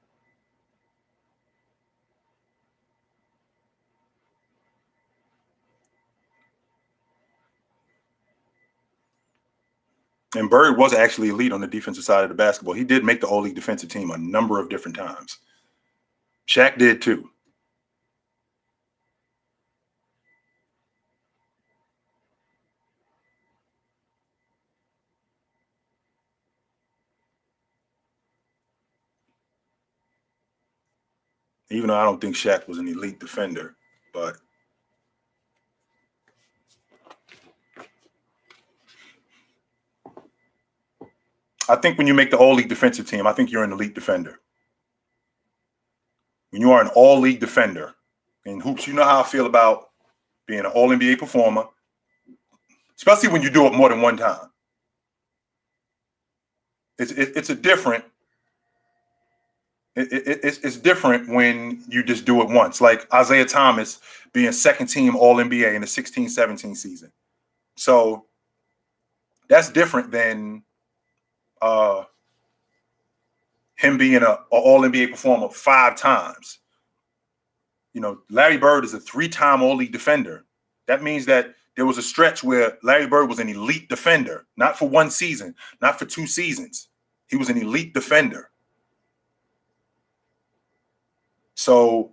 And Bird was actually elite on the defensive side of the basketball. He did make the all-league defensive team a number of different times. Shaq did too. Even though I don't think Shaq was an elite defender, but I think when you make the all-league defensive team, I think you're an elite defender. When you are an all-league defender in hoops, you know how I feel about being an all-NBA performer, especially when you do it more than one time. It's a different. It's different when you just do it once. Like Isaiah Thomas being second team All NBA in the 16-17 season. So that's different than him being an All NBA performer 5 times. You know, Larry Bird is a 3-time All League defender. That means that there was a stretch where Larry Bird was an elite defender, not for one season, not for 2 seasons. He was an elite defender. So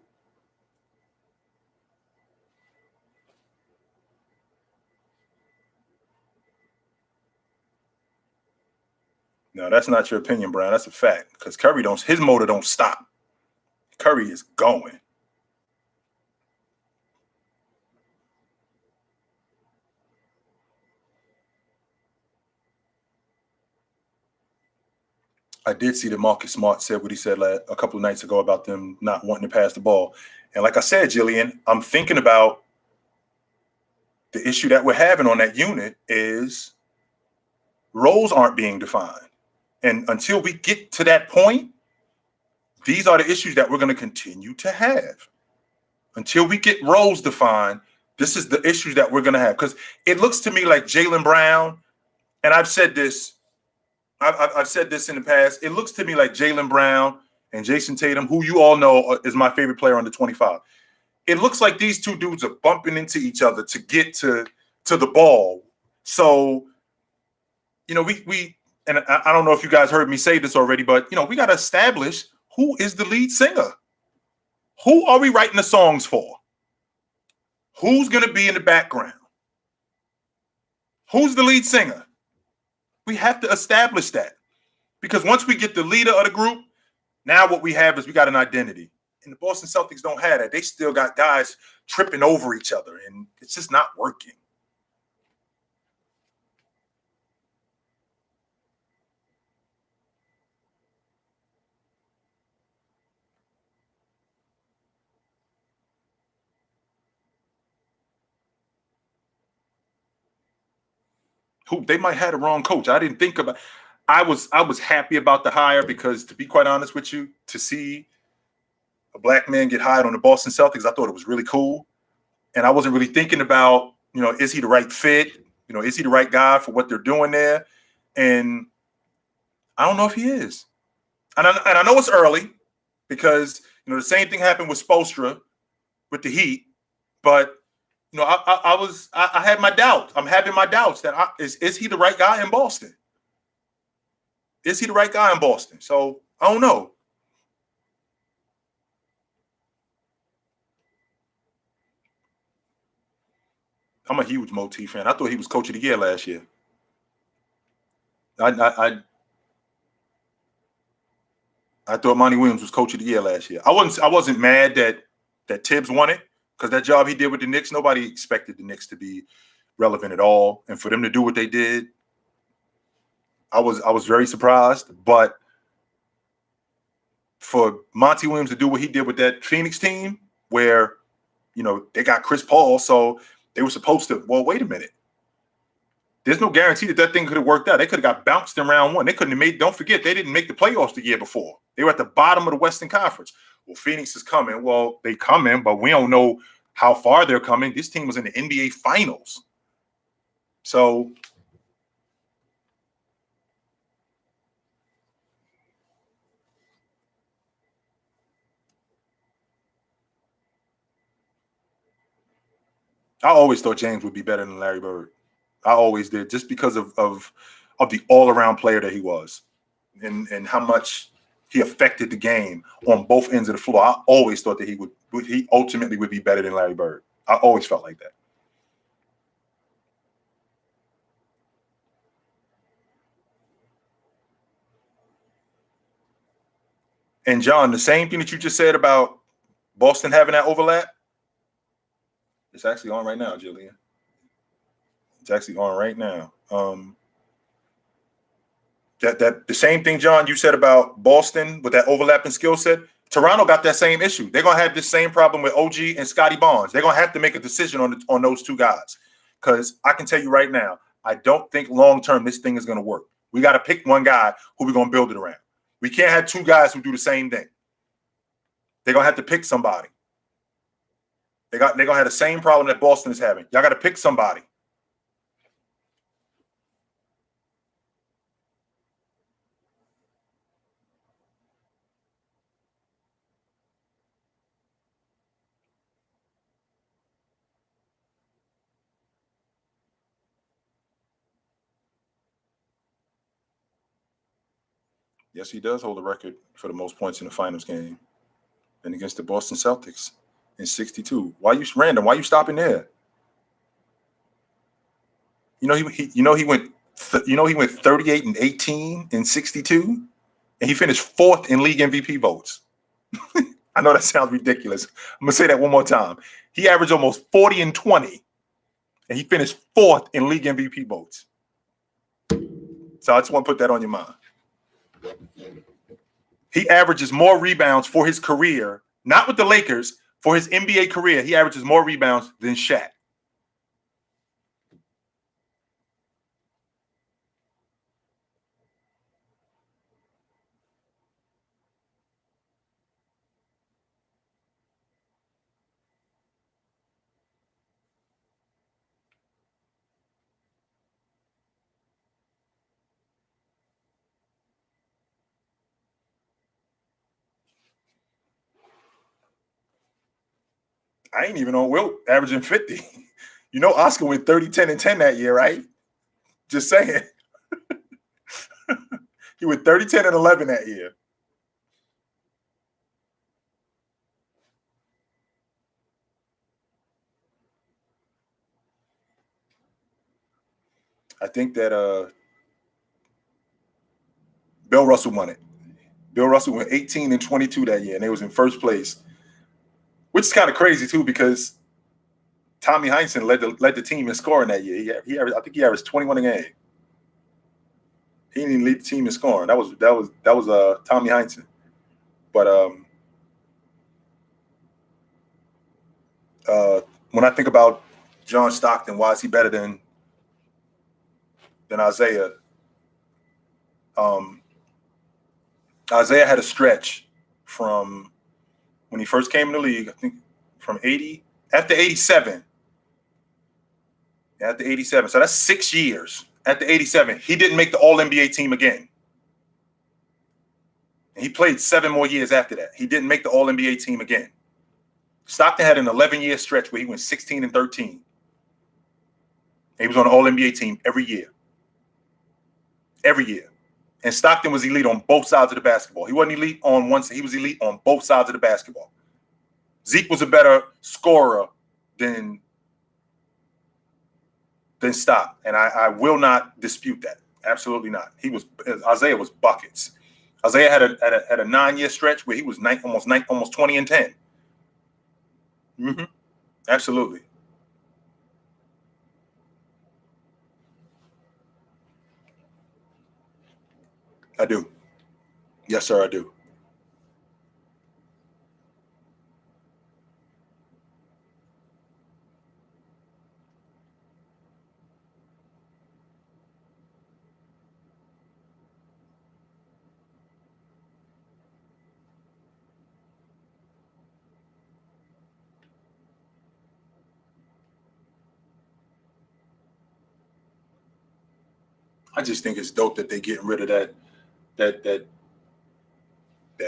no, that's not your opinion, Brian. That's a fact. Because Curry don't, his motor don't stop. Curry is going. I did see that Marcus Smart said what he said a couple of nights ago about them not wanting to pass the ball. And like I said, Jillian, I'm thinking about the issue that we're having on that unit is roles aren't being defined. And until we get to that point, these are the issues that we're going to continue to have. Until we get roles defined, this is the issues that we're going to have. Because it looks to me like Jaylen Brown, and I've said this in the past, it looks to me like Jaylen Brown and Jason Tatum, who you all know is my favorite player under 25. It looks like these two dudes are bumping into each other to get to the ball. So, we and I don't know if you guys heard me say this already, but, we got to establish who is the lead singer. Who are we writing the songs for? Who's going to be in the background? Who's the lead singer? We have to establish that. Because once we get the leader of the group, now what we have is we got an identity. And the Boston Celtics don't have that. They still got guys tripping over each other, and it's just not working. They might have the wrong coach. I didn't think about. I was happy about the hire because, to be quite honest with you, to see a black man get hired on the Boston Celtics, I thought it was really cool. And I wasn't really thinking about, is he the right fit? Is he the right guy for what they're doing there? And I don't know if he is. And I know it's early because, the same thing happened with Spoelstra with the Heat. But, I had my doubts. I'm having my doubts that is he the right guy in Boston? Is he the right guy in Boston? So I don't know. I'm a huge Moti fan. I thought he was coach of the year last year. I thought Monty Williams was coach of the year last year. I wasn't mad that Tibbs won it because that job he did with the Knicks, nobody expected the Knicks to be relevant at all, and for them to do what they did, I was very surprised. But for Monty Williams to do what he did with that Phoenix team, where they got Chris Paul, so they were supposed to. Well, wait a minute. There's no guarantee that thing could have worked out. They could have got bounced in round one. They couldn't have made. Don't forget, they didn't make the playoffs the year before. They were at the bottom of the Western Conference. Well, Phoenix is coming. Well, they coming, but we don't know how far they're coming. This team was in the NBA Finals, so. I always thought James would be better than Larry Bird. I always did, just because of the all-around player that he was, and how much he affected the game on both ends of the floor. I always thought that he ultimately would be better than Larry Bird. I always felt like that. And John, the same thing that you just said about Boston having that overlap, it's actually on right now, Jillian. It's actually on right now. That the same thing, John, you said about Boston with that overlapping skill set. Toronto got that same issue. They're gonna have this same problem with OG and Scottie Barnes. They're gonna have to make a decision on those two guys. Because I can tell you right now, I don't think long term this thing is gonna work. We got to pick one guy who we're gonna build it around. We can't have two guys who do the same thing. They're gonna have to pick somebody. They're gonna have the same problem that Boston is having. Y'all got to pick somebody. Yes, he does hold the record for the most points in the finals game, and against the Boston Celtics in 62. Why you random? Why you stopping there? He went 38 and 18 in 62, and he finished fourth in league MVP votes. I know that sounds ridiculous. I'm gonna say that one more time. He averaged almost 40 and 20, and he finished fourth in league MVP votes. So I just want to put that on your mind. He averages more rebounds for his career, not with the Lakers, for his NBA career. He averages more rebounds than Shaq. I ain't even on Wilt averaging 50. You know, Oscar went 30, 10, and 10 that year, right? Just saying. He went 30, 10, and 11 that year. I think that Bill Russell won it. Bill Russell went 18 and 22 that year, and they was in first place, which is kind of crazy too because Tommy Heinsohn led the team in scoring that year. I think he averaged 21 a game. He didn't even lead the team in scoring. That was Tommy Heinsohn. But when I think about John Stockton, why is he better than Isaiah? Isaiah had a stretch from when he first came in the league, I think from 80, after 87. After 87. So that's 6 years. After 87, he didn't make the All-NBA team again. And he played 7 more years after that. He didn't make the All-NBA team again. Stockton had an 11-year stretch where he went 16 and 13. He was on the All-NBA team every year. Every year. And Stockton was elite on both sides of the basketball. He wasn't elite on one side. He was elite on both sides of the basketball. Zeke was a better scorer than Stock. And I will not dispute that. Absolutely not. Isaiah was buckets. Isaiah had a 9-year stretch where he was almost 20 and 10. Mm-hmm. Absolutely. I do. Yes, sir, I do. I just think it's dope that they're getting rid of that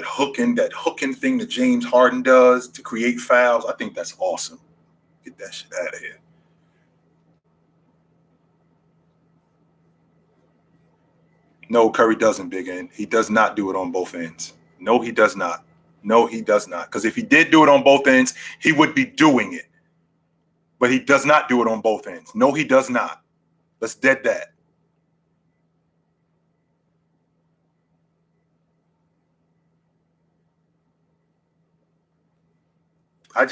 hooking thing that James Harden does to create fouls. I think that's awesome. Get that shit out of here. No, Curry doesn't, Big N. He does not do it on both ends. No, he does not. No, he does not. Because if he did do it on both ends, he would be doing it. But he does not do it on both ends. No, he does not. Let's dead that. I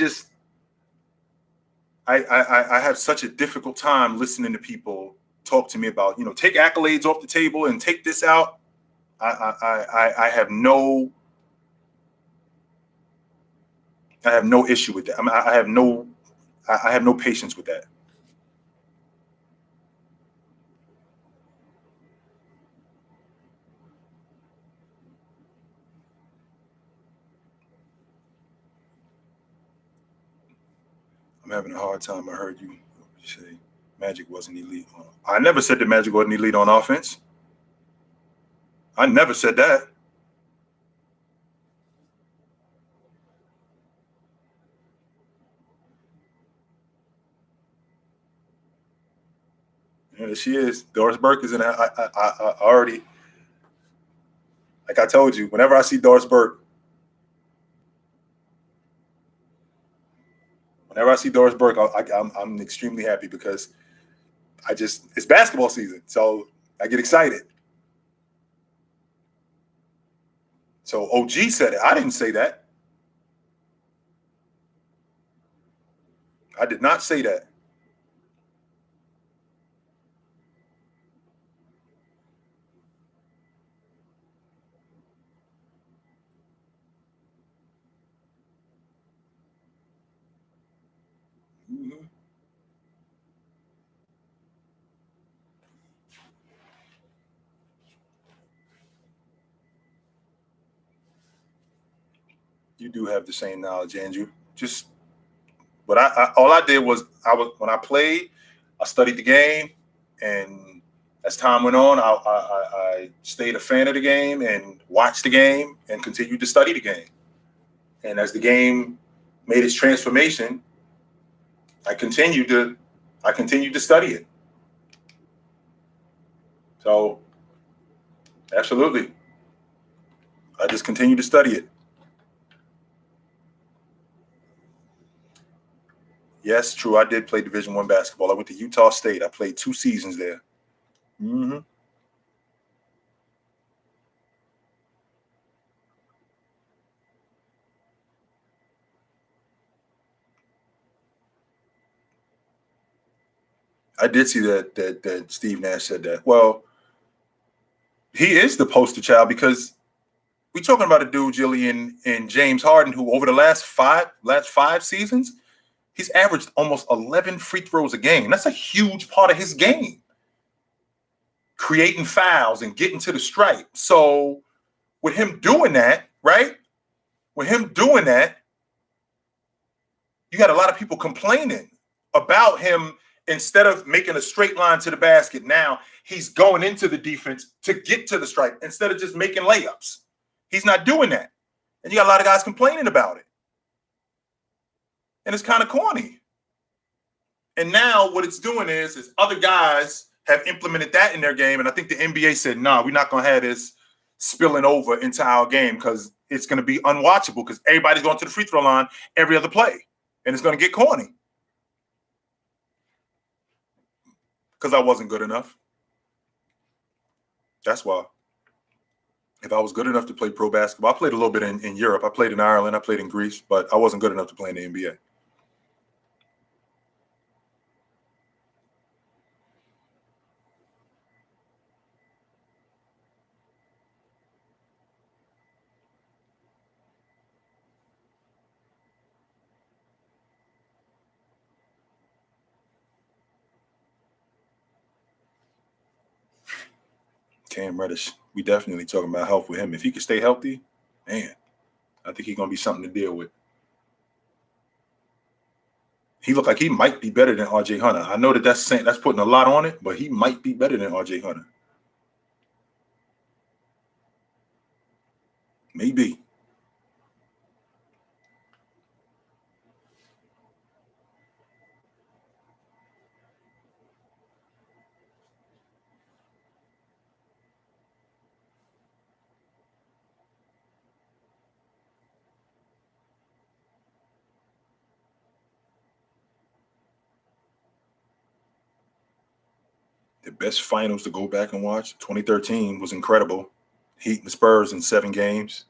have such a difficult time listening to people talk to me about, take accolades off the table and take this out. I have no issue with that. I have no patience with that. I'm having a hard time. I heard you say Magic wasn't elite. I never said that Magic wasn't elite on offense. I never said that. Yeah, she is. Doris Burke is in. I already, like I told you, whenever I see Doris Burke, I'm extremely happy because it's basketball season, so I get excited. So OG said it. I didn't say that. I did not say that. Mm-hmm. You do have the same knowledge, Andrew. Just but all I did was when I played, I studied the game, and as time went on, I stayed a fan of the game and watched the game and continued to study the game. And as the game made its transformation, I continued to study it. So absolutely, I just continued to study it. Yes, true. I did play Division I basketball. I went to Utah State. I played 2 seasons there. Mm-hmm. I did see that Steve Nash said that. Well, he is the poster child because we talking about a dude, Jillian, and James Harden, who over the last five seasons, he's averaged almost 11 free throws a game. That's a huge part of his game. Creating fouls and getting to the stripe. So with him doing that, right? With him doing that, you got a lot of people complaining about him. Instead of making a straight line to the basket, now he's going into the defense to get to the stripe instead of just making layups. He's not doing that. And you got a lot of guys complaining about it. And it's kind of corny. And now what it's doing is other guys have implemented that in their game. And I think the NBA said, nah, we're not going to have this spilling over into our game because it's going to be unwatchable because everybody's going to the free throw line every other play. And it's going to get corny. Because I wasn't good enough. That's why. If I was good enough to play pro basketball, I played a little bit in Europe. I played in Ireland. I played in Greece, but I wasn't good enough to play in the NBA. Cam Reddish, we definitely talking about health with him. If he can stay healthy, man, I think he's going to be something to deal with. He looked like he might be better than RJ Hunter. I know that's putting a lot on it, but he might be better than RJ Hunter. Maybe. The best finals to go back and watch, 2013 was incredible. Heat and Spurs in 7 games.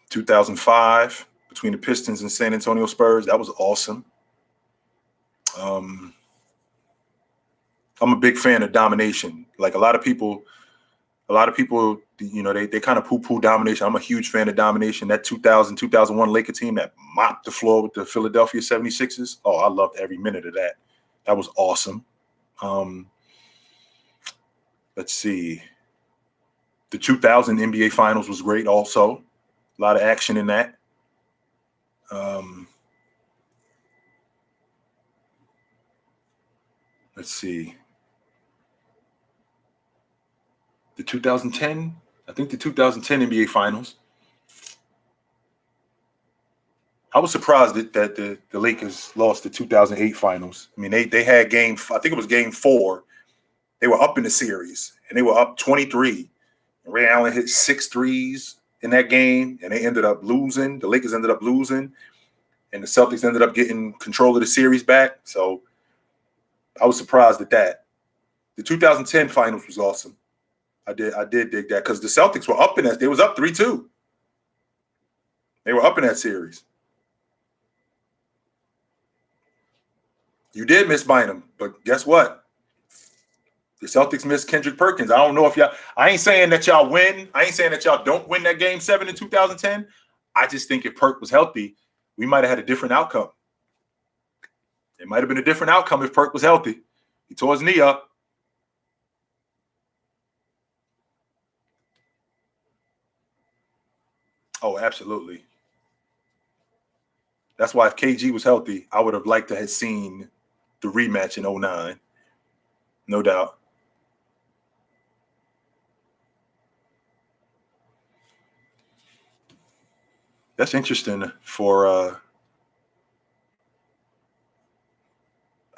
2005 between the Pistons and San Antonio Spurs, that was awesome. I'm a big fan of domination. Like a lot of people, you know, they kind of poo-poo domination. I'm a huge fan of domination. That 2001 Laker team that mopped the floor with the Philadelphia 76ers. Oh, I loved every minute of that. That was awesome. Let's see. The 2000 NBA Finals was great also. A lot of action in that. Let's see. The 2010, I think the 2010 NBA Finals. I was surprised that the Lakers lost the 2008 Finals. I mean, they had I think it was game 4. They were up in the series, and they were up 23. And Ray Allen hit 6 threes in that game, and they ended up losing. The Lakers ended up losing, and the Celtics ended up getting control of the series back. So I was surprised at that. The 2010 Finals was awesome. I did dig that because the Celtics were up in that. They was up 3-2. They were up in that series. You did miss Bynum, but guess what? The Celtics missed Kendrick Perkins. I don't know if I ain't saying that y'all win. I ain't saying that y'all don't win that game 7 in 2010. I just think if Perk was healthy, we might have had a different outcome. It might have been a different outcome if Perk was healthy. He tore his knee up. Oh, absolutely. That's why if KG was healthy, I would have liked to have seen the rematch in 2009. No doubt. That's interesting for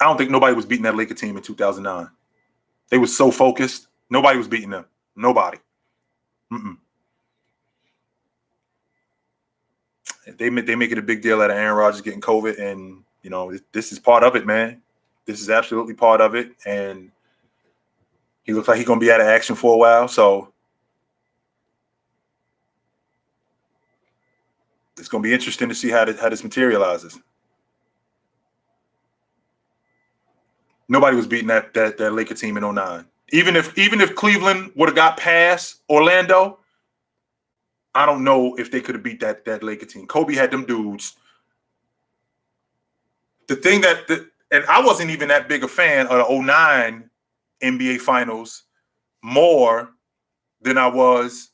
I don't think nobody was beating that Laker team in 2009. They were so focused. Nobody was beating them. Nobody. Mm-mm. They make it a big deal out of Aaron Rodgers getting COVID, and you know this is part of it, man. This is absolutely part of it, and he looks like he's gonna be out of action for a while. So it's gonna be interesting to see how this materializes. Nobody was beating that Laker team in 2009. Even if Cleveland would have got past Orlando, I don't know if they could have beat that Laker team. Kobe had them dudes. The thing and I wasn't even that big a fan of the 2009 NBA Finals more than I was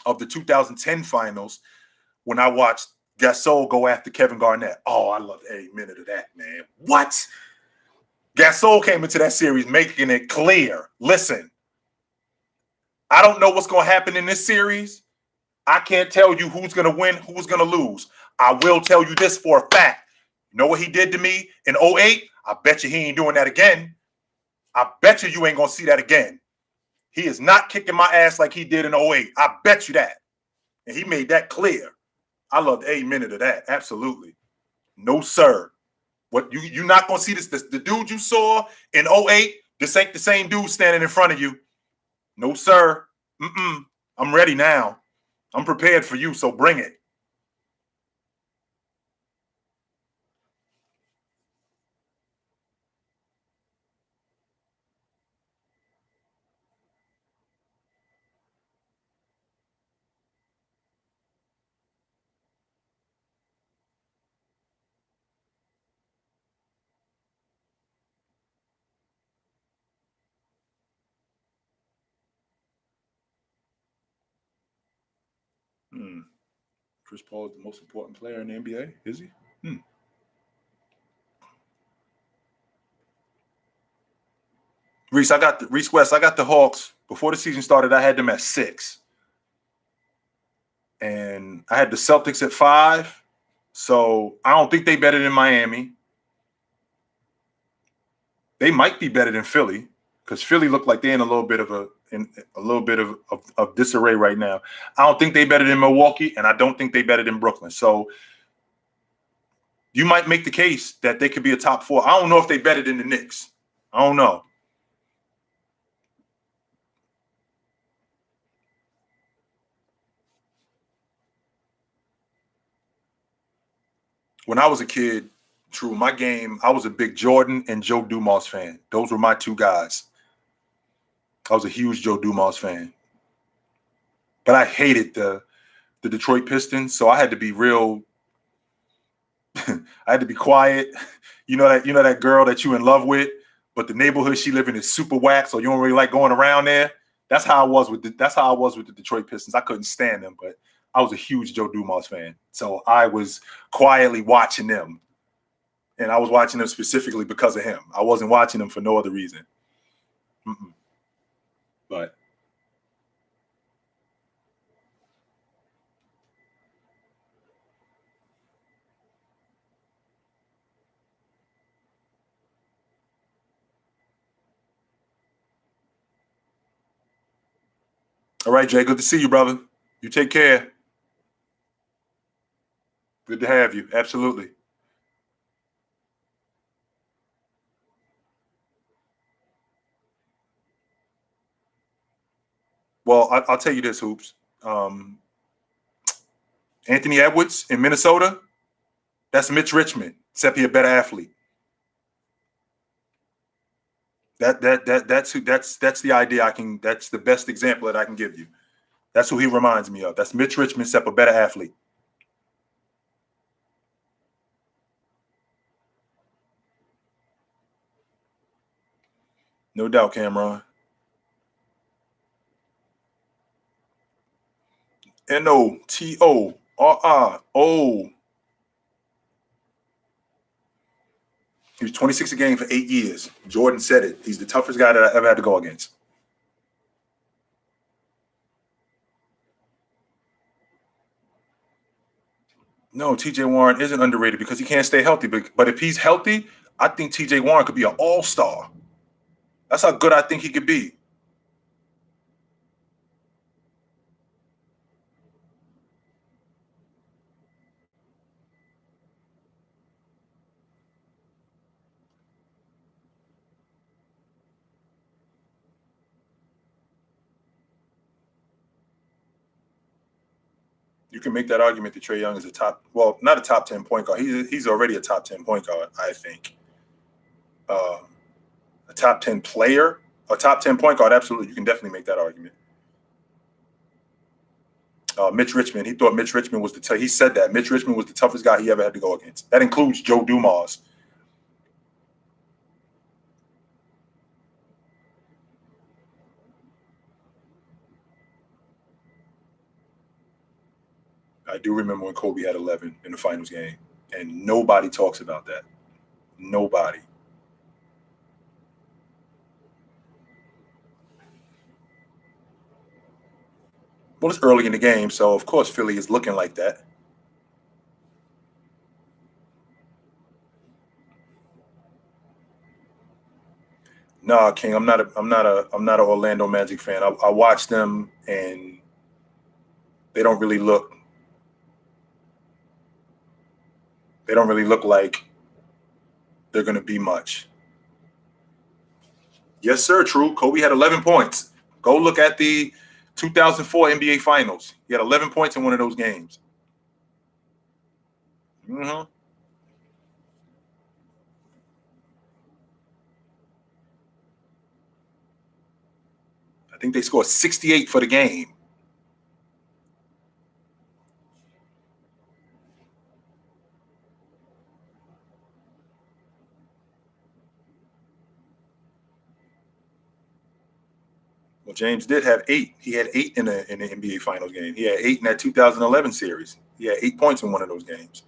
of the 2010 Finals when I watched Gasol go after Kevin Garnett. Oh, I loved every minute of that, man. What? Gasol came into that series making it clear. Listen, I don't know what's going to happen in this series. I can't tell you who's going to win, who's going to lose. I will tell you this for a fact. You know what he did to me in 2008? I bet you he ain't doing that again. I bet you ain't going to see that again. He is not kicking my ass like he did in 2008. I bet you that. And he made that clear. I loved every minute of that. Absolutely. No, sir. What you're not going to see this. The dude you saw in 2008, this ain't the same dude standing in front of you. No, sir. I'm ready now. I'm prepared for you, so bring it. Chris Paul is the most important player in the NBA, is he? Reese West. I got the Hawks before the season started. I had them at 6, and I had the Celtics at 5. So I don't think they better than Miami. They might be better than Philly because Philly looked like they're in a little bit of disarray right now. I don't think they better than Milwaukee, and I don't think they better than Brooklyn. So you might make the case that they could be a top 4. I don't know if they better than the Knicks. I don't know. When I was a kid, True, my game, I was a big Jordan and Joe Dumars fan. Those were my two guys. I was a huge Joe Dumars fan. But I hated the Detroit Pistons, so I had to be real I had to be quiet. You know that girl that you in love with, but the neighborhood she live in is super whack, so you don't really like going around there. That's how I was with the Detroit Pistons. I couldn't stand them, but I was a huge Joe Dumars fan. So I was quietly watching them. And I was watching them specifically because of him. I wasn't watching them for no other reason. But all right, Jay, good to see you, brother. You take care. Good to have you. Absolutely. Well, I'll tell you this, Hoops. Anthony Edwards in Minnesota, that's Mitch Richmond, except he a better athlete. That's the idea that's the best example that I can give you. That's who he reminds me of. That's Mitch Richmond, except a better athlete. No doubt, Cameron. Notorro. He was 26 a game for 8 years. Jordan said it. He's the toughest guy that I ever had to go against. No, TJ Warren isn't underrated because he can't stay healthy. But if he's healthy, I think TJ Warren could be an all-star. That's how good I think he could be. You can make that argument that Trey Young is not a top 10 point guard. He's already a top 10 point guard, I think. A top 10 player, a top 10 point guard, absolutely. You can definitely make that argument. Mitch Richmond, he thought Mitch Richmond was he said that Mitch Richmond was the toughest guy he ever had to go against. That includes Joe Dumars. I do remember when Kobe had 11 in the finals game, and nobody talks about that. Nobody. Well, it's early in the game, so of course Philly is looking like that. Nah, King, I'm not an Orlando Magic fan. I watch them and they don't really look like they're gonna be much. Yes, sir, true. Kobe had 11 points. Go look at the 2004 NBA Finals. He had 11 points in one of those games. Mm-hmm. I think they scored 68 for the game. Well, James did have 8. He had 8 in the NBA Finals game. He had 8 in that 2011 series. He had 8 points in one of those games.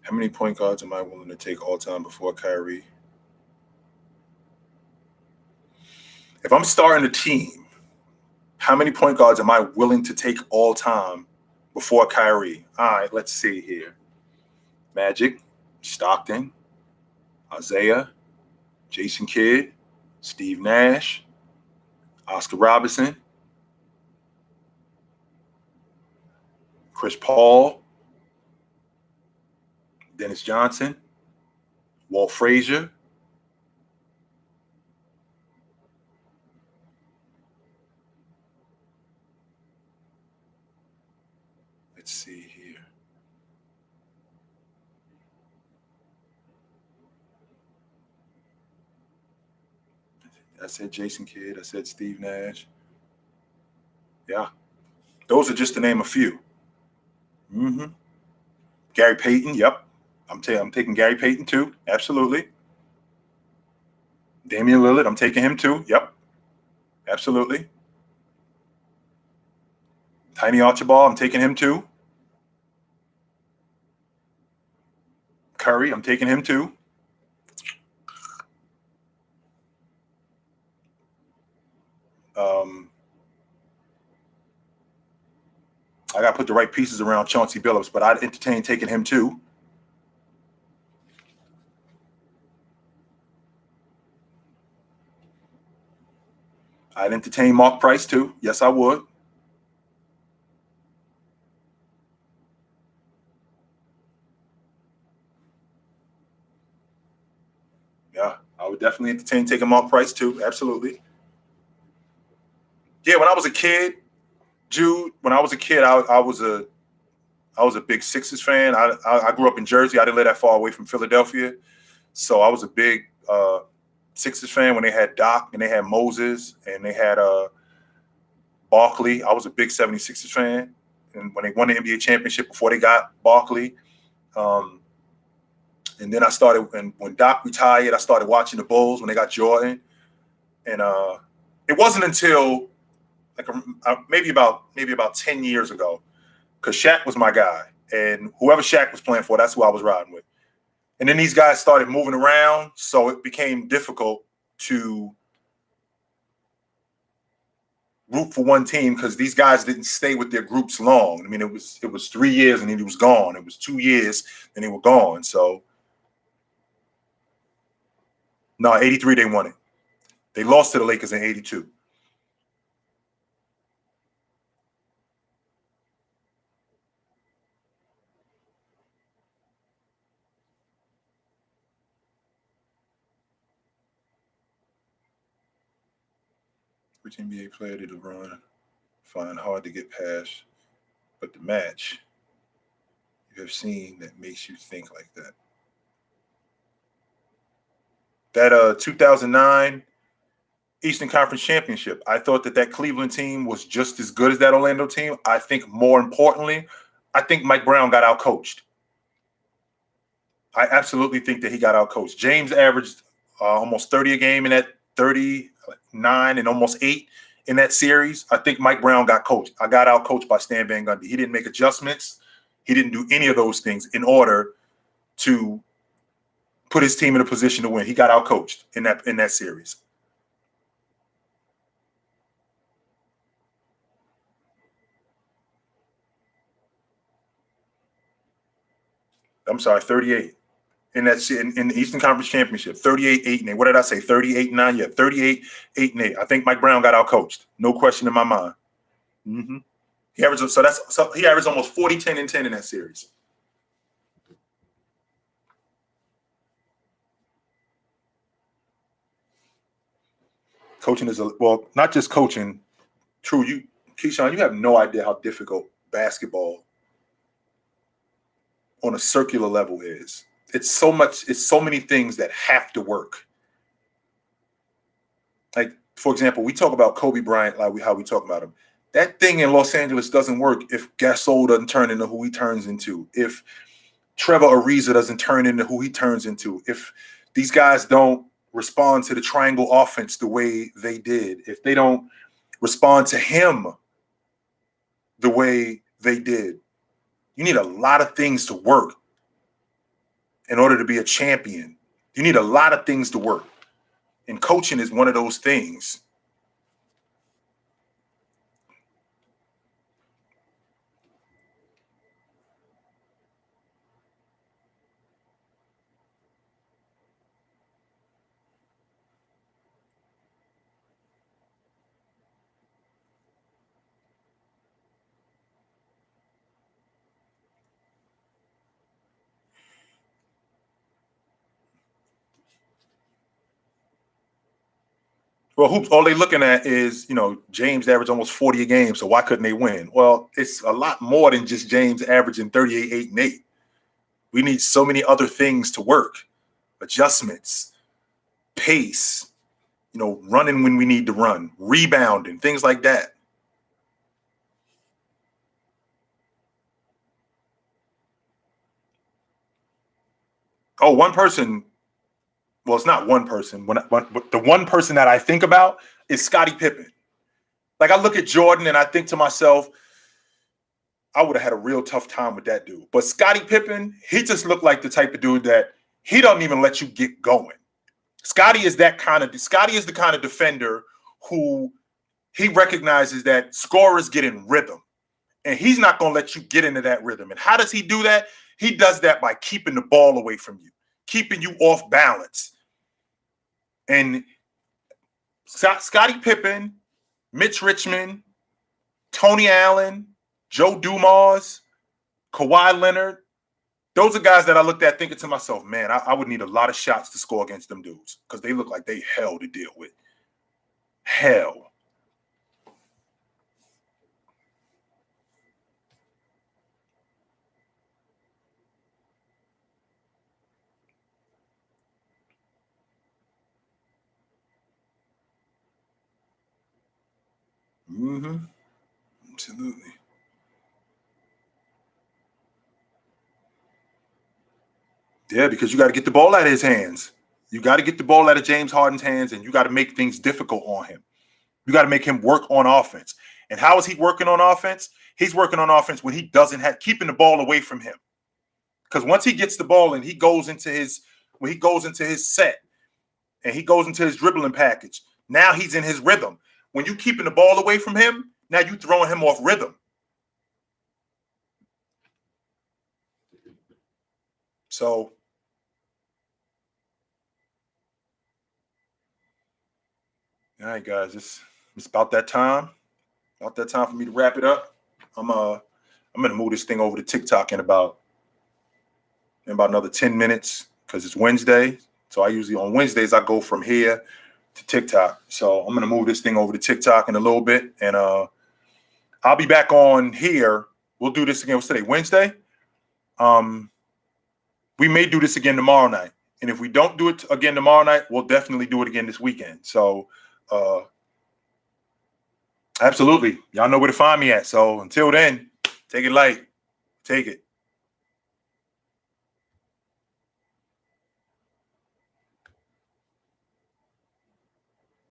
How many point guards am I willing to take all time before Kyrie? If I'm starting a team, how many point guards am I willing to take all time before Kyrie? All right, let's see here. Magic, Stockton, Isaiah, Jason Kidd, Steve Nash, Oscar Robertson, Chris Paul, Dennis Johnson, Walt Frazier. Let's see here. I said Jason Kidd. I said Steve Nash. Yeah. Those are just to name a few. Mm-hmm. Gary Payton. Yep. I'm taking Gary Payton too. Absolutely. Damian Lillard. I'm taking him too. Yep. Absolutely. Tiny Archibald. I'm taking him too. Curry. I'm taking him too. I got to put the right pieces around Chauncey Billups, but I'd entertain taking him too. I'd entertain Mark Price too. Yes, I would. Yeah, I would definitely entertain taking Mark Price too. Absolutely. Yeah, when I was a kid, Jude, when I was a kid, I was a big Sixers fan. I grew up in Jersey. I didn't live that far away from Philadelphia, so I was a big Sixers fan when they had Doc and they had Moses and they had Barkley. I was a big 76ers fan. And when they won the NBA championship before they got Barkley. And then I started, when Doc retired, I started watching the Bulls when they got Jordan. And it wasn't until like maybe about 10 years ago, because Shaq was my guy. And whoever Shaq was playing for, that's who I was riding with. And then these guys started moving around, so it became difficult to root for one team because these guys didn't stay with their groups long. I mean, it was 3 years and then he was gone. It was 2 years and they were gone. So no, 83 they won it. They lost to the Lakers in 82. Which NBA player did LeBron find hard to get past, but the match you have seen that makes you think like that? That 2009 Eastern Conference Championship. I thought that Cleveland team was just as good as that Orlando team. I think more importantly, I think Mike Brown got outcoached. I absolutely think that he got outcoached. James averaged almost 30 a game in that 39 and almost 8 in that series. I think Mike Brown got coached. I got outcoached by Stan Van Gundy. He didn't make adjustments. He didn't do any of those things in order to put his team in a position to win. He got outcoached in that series. I'm sorry, 38. In the Eastern Conference Championship, 38-8-8. What did I say? 38-9? Yeah, 38-8-8. I think Mike Brown got outcoached. No question in my mind. Mm-hmm. He averaged almost 40, 10, and 10 in that series. Coaching is not just coaching. True, Keyshawn, you have no idea how difficult basketball on a circular level is. It's so many things that have to work. Like, for example, we talk about Kobe Bryant, how we talk about him. That thing in Los Angeles doesn't work if Gasol doesn't turn into who he turns into, if Trevor Ariza doesn't turn into who he turns into, if these guys don't respond to the triangle offense the way they did, if they don't respond to him the way they did. You need a lot of things to work in order to be a champion. You need a lot of things to work. And coaching is one of those things. Well, hoops, all they're looking at is, James averaged almost 40 a game, so why couldn't they win? Well, it's a lot more than just James averaging 38, 8, and 8. We need so many other things to work. Adjustments, pace, running when we need to run, rebounding, things like that. Oh, one person. Well, it's not one person. The one person that I think about is Scottie Pippen. Like, I look at Jordan and I think to myself, I would have had a real tough time with that dude. But Scottie Pippen, he just looked like the type of dude that he doesn't even let you get going. Scottie is the kind of defender who he recognizes that scorers get in rhythm. And he's not going to let you get into that rhythm. And how does he do that? He does that by keeping the ball away from you, keeping you off balance. And Scottie Pippen, Mitch Richmond, Tony Allen, Joe Dumars, Kawhi Leonard, those are guys that I looked at thinking to myself, man, I would need a lot of shots to score against them dudes because they look like they hell to deal with. Hell. Mm-hmm. Absolutely. Yeah, because you got to get the ball out of his hands. You got to get the ball out of James Harden's hands, and you got to make things difficult on him. You got to make him work on offense. And how is he working on offense? He's working on offense when he doesn't have keeping the ball away from him. Because once he gets the ball and he goes into his set and he goes into his dribbling package, now he's in his rhythm. When you keeping the ball away from him, now you throwing him off rhythm. So all right, guys, it's about that time. About that time for me to wrap it up. I'm gonna move this thing over to TikTok in about another 10 minutes because it's Wednesday. So I usually on Wednesdays I go from here to TikTok. So I'm gonna move this thing over to TikTok in a little bit, and I'll be back on here. We'll do this again. What's today? Wednesday. We may do this again tomorrow night, and if we don't do it again tomorrow night, we'll definitely do it again this weekend. So absolutely, y'all know where to find me at. So until then, take it light. Take it.